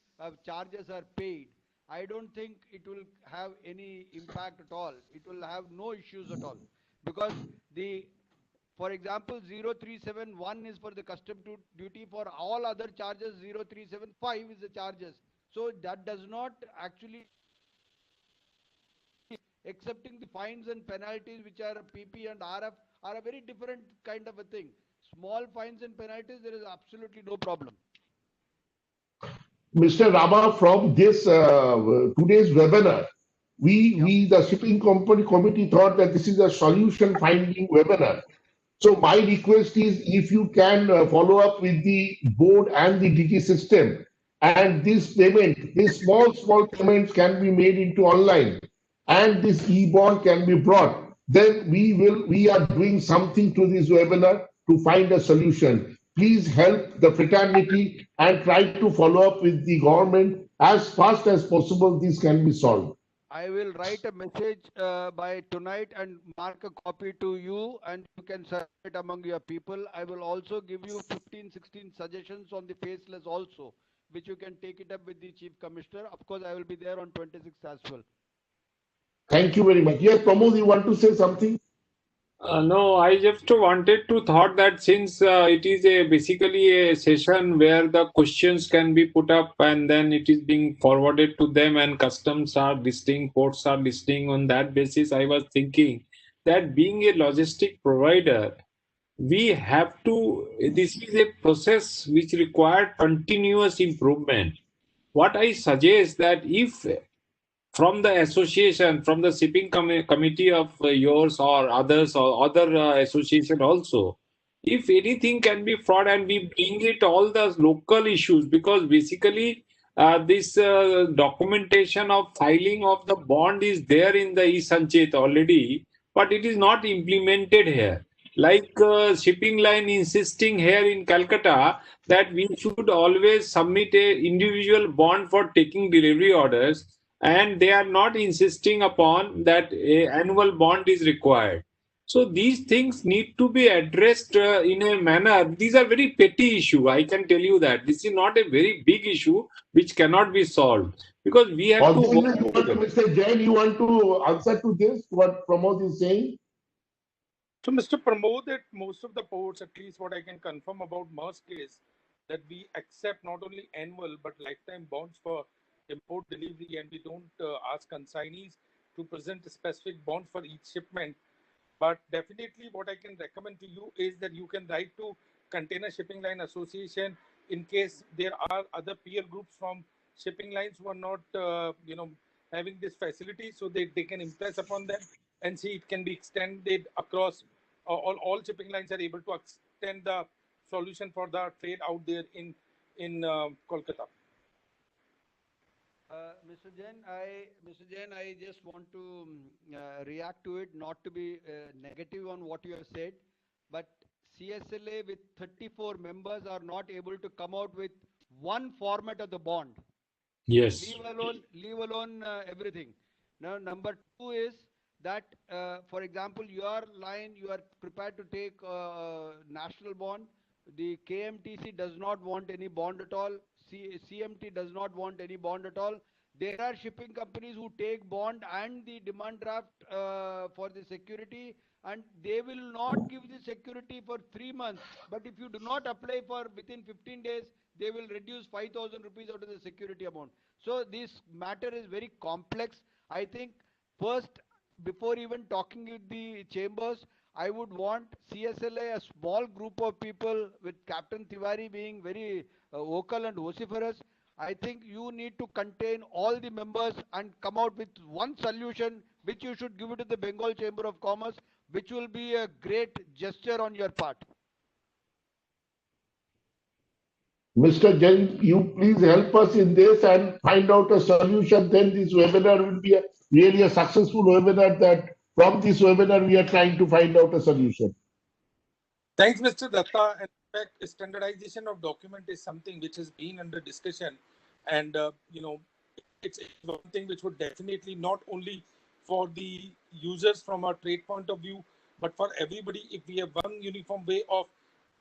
charges are paid. I don't think it will have any impact at all. It will have no issues at all because the for example, 0371 is for the custom duty. For all other charges, 0375 is the charges. So that does not actually accepting the fines and penalties, which are PP and RF, are a very different kind of a thing. Small fines and penalties, there is absolutely no problem. Mr. Rama, from this today's webinar, we the shipping company committee thought that this is a solution finding webinar. So my request is if you can follow up with the board and the DG system, and this payment, these small payments can be made into online, and this e-bond can be brought, then we are doing something to this webinar to find a solution. Please help the fraternity and try to follow up with the government as fast as possible. This can be solved. I will write a message by tonight and mark a copy to you, and you can circulate among your people. I will also give you 15, 16 suggestions on the faceless also, which you can take it up with the Chief Commissioner. Of course, I will be there on 26th as well. Thank you very much. Yes, Pramod, you want to say something? No, I just wanted to thought that since it is basically a session where the questions can be put up and then it is being forwarded to them and customs are listing, ports are listing on that basis, I was thinking that being a logistic provider, we have to, this is a process which required continuous improvement. What I suggest that if from the association, from the shipping committee of yours or others or other association also, if anything can be fraud and we bring it all the local issues, because basically this documentation of filing of the bond is there in the e-Sanchet already, but it is not implemented here. Like shipping line insisting here in Calcutta that we should always submit a individual bond for taking delivery orders, and they are not insisting upon that a annual bond is required. So these things need to be addressed in a manner. These are very petty issue. I can tell you that this is not a very big issue which cannot be solved, because we have to. Mr. Jain, you want to answer to this? What Pramod is saying? So, Mr. Pramod, at most of the ports, at least what I can confirm about Maersk is that we accept not only annual but lifetime bonds for import delivery, and we don't ask consignees to present a specific bond for each shipment. But definitely what I can recommend to you is that you can write to Container Shipping Line Association in case there are other peer groups from shipping lines who are not, having this facility, so they can impress upon them and see it can be extended across all shipping lines are able to extend the solution for the trade out there in Kolkata. Mr. Jain, I just want to react to it, not to be negative on what you have said. but CSLA with 34 members are not able to come out with one format of the bond. Yes. Leave alone everything. Now, number two is that, for example, your line, you are prepared to take national bond. The KMTC does not want any bond at all. CMT does not want any bond at all. There are shipping companies who take bond and the demand draft for the security, and they will not give the security for 3 months. But if you do not apply for within 15 days, they will reduce 5,000 rupees out of the security amount. So this matter is very complex. I think first, before even talking with the chambers, I would want CSLA, a small group of people with Captain Tiwari being very vocal and vociferous. I think you need to contain all the members and come out with one solution, which you should give it to the Bengal Chamber of Commerce, which will be a great gesture on your part. Mr. Jain, you please help us in this and find out a solution. Then this webinar will be really a successful webinar. That from this webinar we are trying to find out a solution. Thanks, Mr. Datta. In fact, standardization of document is something which has been under discussion, and it's one thing which would definitely not only for the users from a trade point of view, but for everybody. If we have one uniform way of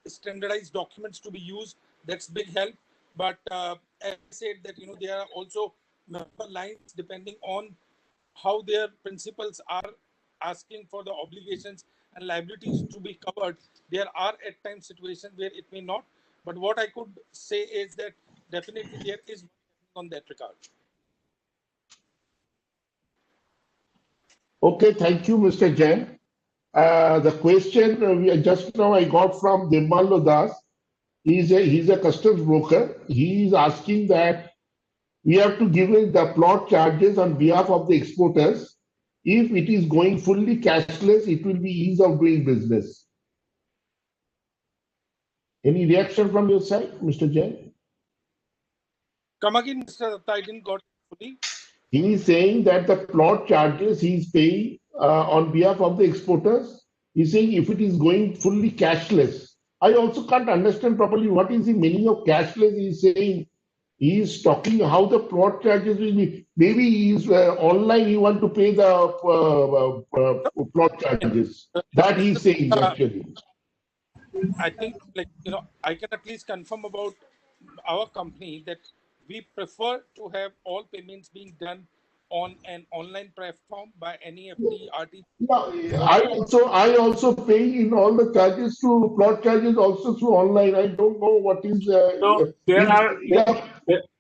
standardized documents to be used, that's big help. But as I said that there are also member lines depending on how their principals are asking for the obligations and liabilities to be covered. There are at times situations where it may not. But what I could say is that definitely there is on that regard. Okay, thank you, Mr. Jain. The question just now I got from Demal Das. He's a customs broker. He is asking that we have to give the plot charges on behalf of the exporters. If it is going fully cashless, it will be ease of doing business. Any reaction from your side, Mr. Jain? Come again, Mr. Datta, I didn't got it fully. He is saying that the plot charges he is paying on behalf of the exporters, he's saying if it is going fully cashless. I also can't understand properly what is the meaning of cashless. He's saying he is talking how the plot charges will be. Maybe he's online. You want to pay the plot charges. That he's saying actually. I think, I can at least confirm about our company that we prefer to have all payments being done on an online platform by NEFT, RT. Yeah, I also pay in all the charges to plot charges also through online. I don't know what is. No,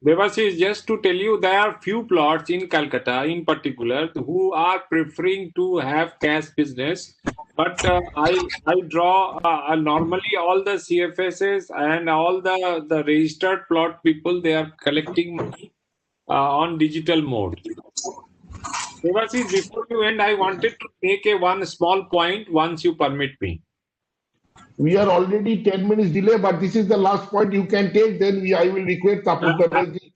Devasish, just to tell you, there are few plots in Calcutta, in particular, who are preferring to have cash business. But I draw normally all the CFSs and all the registered plot people, they are collecting money on digital mode. Devasish, before you end, I wanted to make one small point once you permit me. We are already 10 minutes delay, but this is the last point you can take. Then I will request Tapu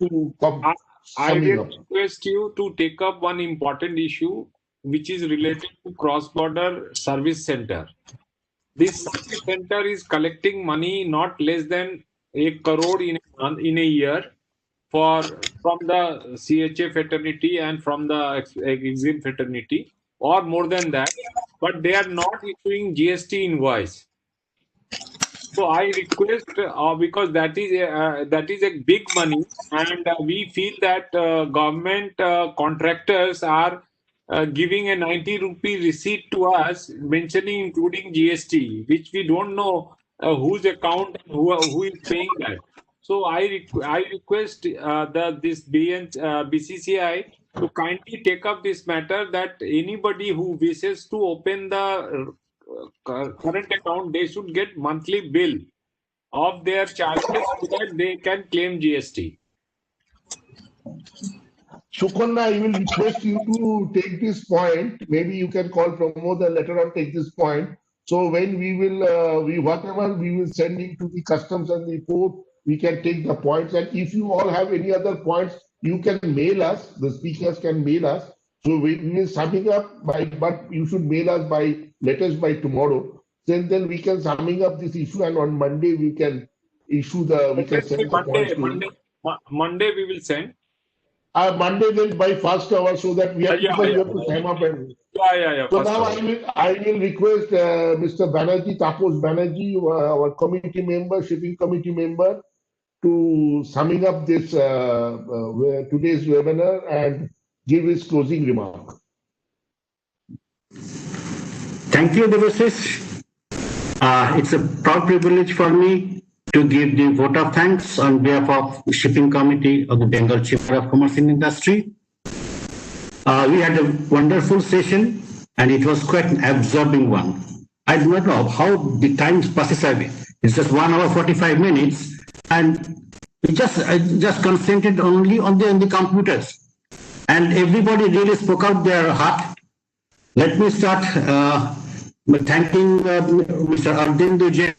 to come. I will request you to take up one important issue, which is related to cross-border service center. This service center is collecting money not less than 1 crore in a year from the CHA fraternity and from the Exim fraternity, or more than that, but they are not issuing GST invoice. So I request, because that is a big money, and we feel that government contractors are giving a 90 rupee receipt to us, mentioning including GST, which we don't know whose account and who is paying that. So I request this BCCI to kindly take up this matter, that anybody who wishes to open the current account, they should get monthly bill of their charges so that they can claim GST. Sukarna, I will request you to take this point. Maybe you can call Pramod and later on take this point. So when we will, whatever we will send into the customs and the port, we can take the points. And if you all have any other points, you can mail us. The speakers can mail us. So we will sum it up but you should mail us by letters by tomorrow. then we can summing up this issue, and on Monday we can issue we can send the points to him. Monday we will send. Monday then by first hour, so that we have, Yeah, because yeah. we have to time up and. Yeah. So first now hour. I will request Mr. Banerjee, Taposh Banerjee, our committee member, shipping committee member, to summing up this today's webinar and give his closing remark. Thank you, Devashish. It's a proud privilege for me to give the vote of thanks on behalf of the Shipping Committee of the Bengal Chamber of Commerce and Industry. We had a wonderful session and it was quite an absorbing one. I do not know how the time passes away. It's just 1 hour 45 minutes and we just concentrated only on the computers. And everybody really spoke out their heart. Let me start by thanking Mr. Ardindu Jain.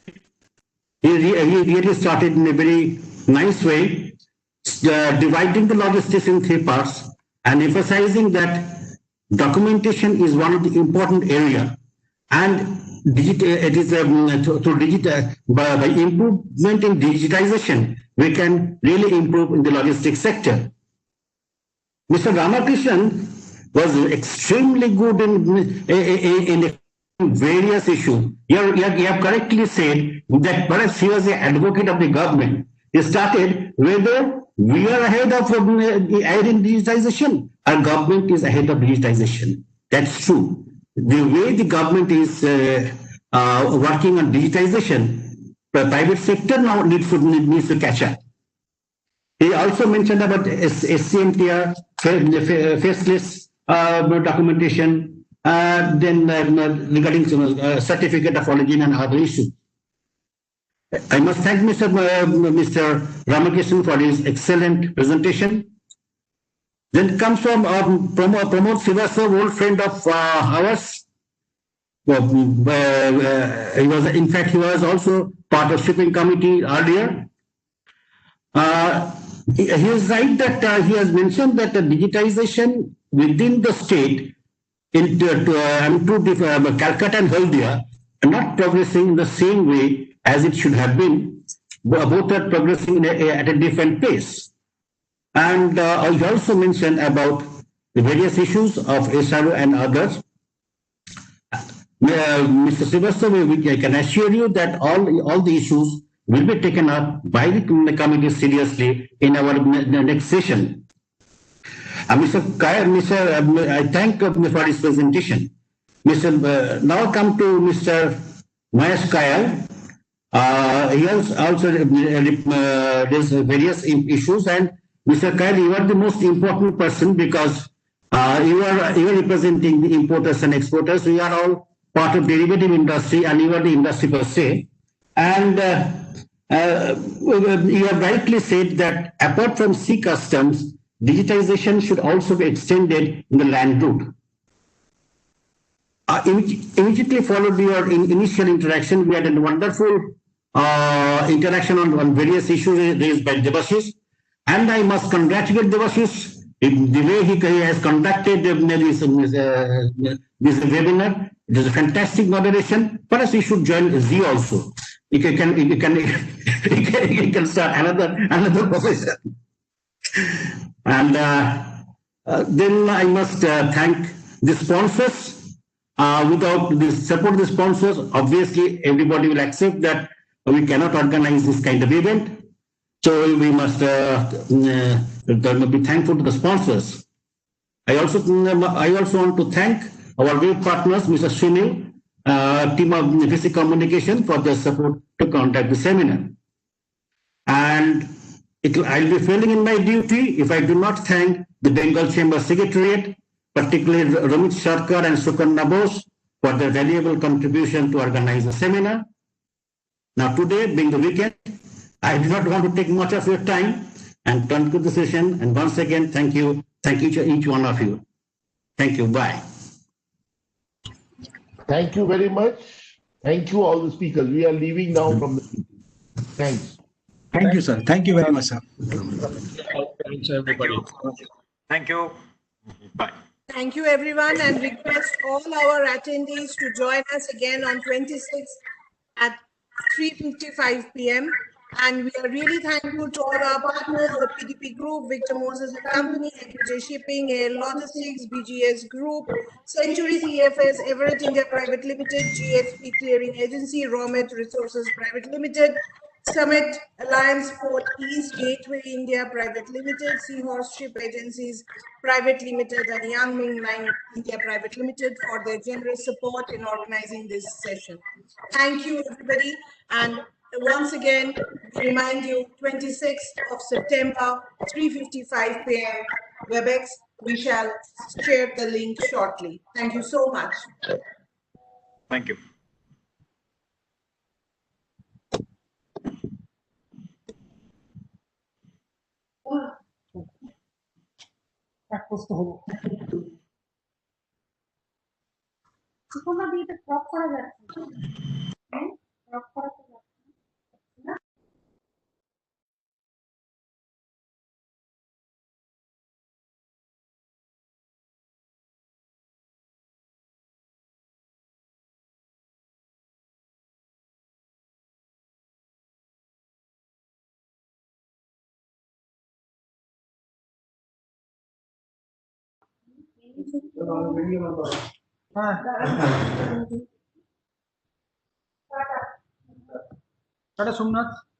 He really started in a very nice way, dividing the logistics in 3 parts and emphasizing that documentation is one of the important area, and it is by improvement in digitization we can really improve in the logistics sector. Mr. Ramakrishnan was extremely good in various issues. You have correctly said that perhaps he was an advocate of the government. He started whether we are ahead of in digitization, our government is ahead of digitization. That's true. The way the government is working on digitization, the private sector now needs to catch up. He also mentioned about SCMTR, faceless documentation, then regarding certificate of origin and other issues. I must thank Mr. Ramakrishnan for his excellent presentation. Then comes from Pramod Srivastava, old friend of ours. He was also part of shipping committee earlier. He is right that he has mentioned that the digitization within the state Calcutta and Haldia are not progressing in the same way as it should have been. Both are progressing at a different pace. And he also mentioned about the various issues of SRO and others. Mr. Srivastava, I can assure you that all the issues will be taken up by the committee seriously in our next session. I thank for his presentation. Now come to Mr. Mahesh Kayal. He also there's various issues, and Mr. Kayal, you are the most important person because you are representing the importers and exporters. We are all part of derivative industry, and you are the industry per se. And you have rightly said that apart from sea customs, digitization should also be extended in the land route. Immediately followed your initial interaction, we had a wonderful interaction on various issues raised by Devashish. And I must congratulate Devashish the way he has conducted this webinar. It is a fantastic moderation. Perhaps he should join Z also. He can start another profession. And then I must thank the sponsors. Without the support of the sponsors, obviously everybody will accept that we cannot organize this kind of event. So we must be thankful to the sponsors. I also want to thank our web partners, Mr. Sunil, team of VC Communication, for their support to conduct the seminar. And I'll be failing in my duty if I do not thank the Bengal Chamber Secretariat, particularly Ramit Sarkar and Sukarna Bose, for their valuable contribution to organize the seminar. Now today, being the weekend, I do not want to take much of your time and conclude the session. And once again, thank you. Thank each one of you. Thank you. Bye. Thank you very much. Thank you, all the speakers. We are leaving now from the meeting. Thanks. Thank you, sir. Thank you very much, sir. Thanks, everybody. Thank you. Bye. Thank you, everyone, and request all our attendees to join us again on 26th at 3:55 p.m. And we are really thankful to all our partners, the PDP Group, Victor Moses and Company, AQJ Shipping, Air Logistics, BGS Group, Century CFS, Everett India Private Limited, GSP Clearing Agency, Romet Resources Private Limited, Summit Alliance Port East, Gateway India Private Limited, Seahorse Ship Agencies Private Limited, and Yang Ming Line India Private Limited for their generous support in organizing this session. Thank you, everybody. And once again, we remind you, 26th of September, 3:55 p.m. WebEx. We shall share the link shortly. Thank you so much. Thank you. Tata Somnath.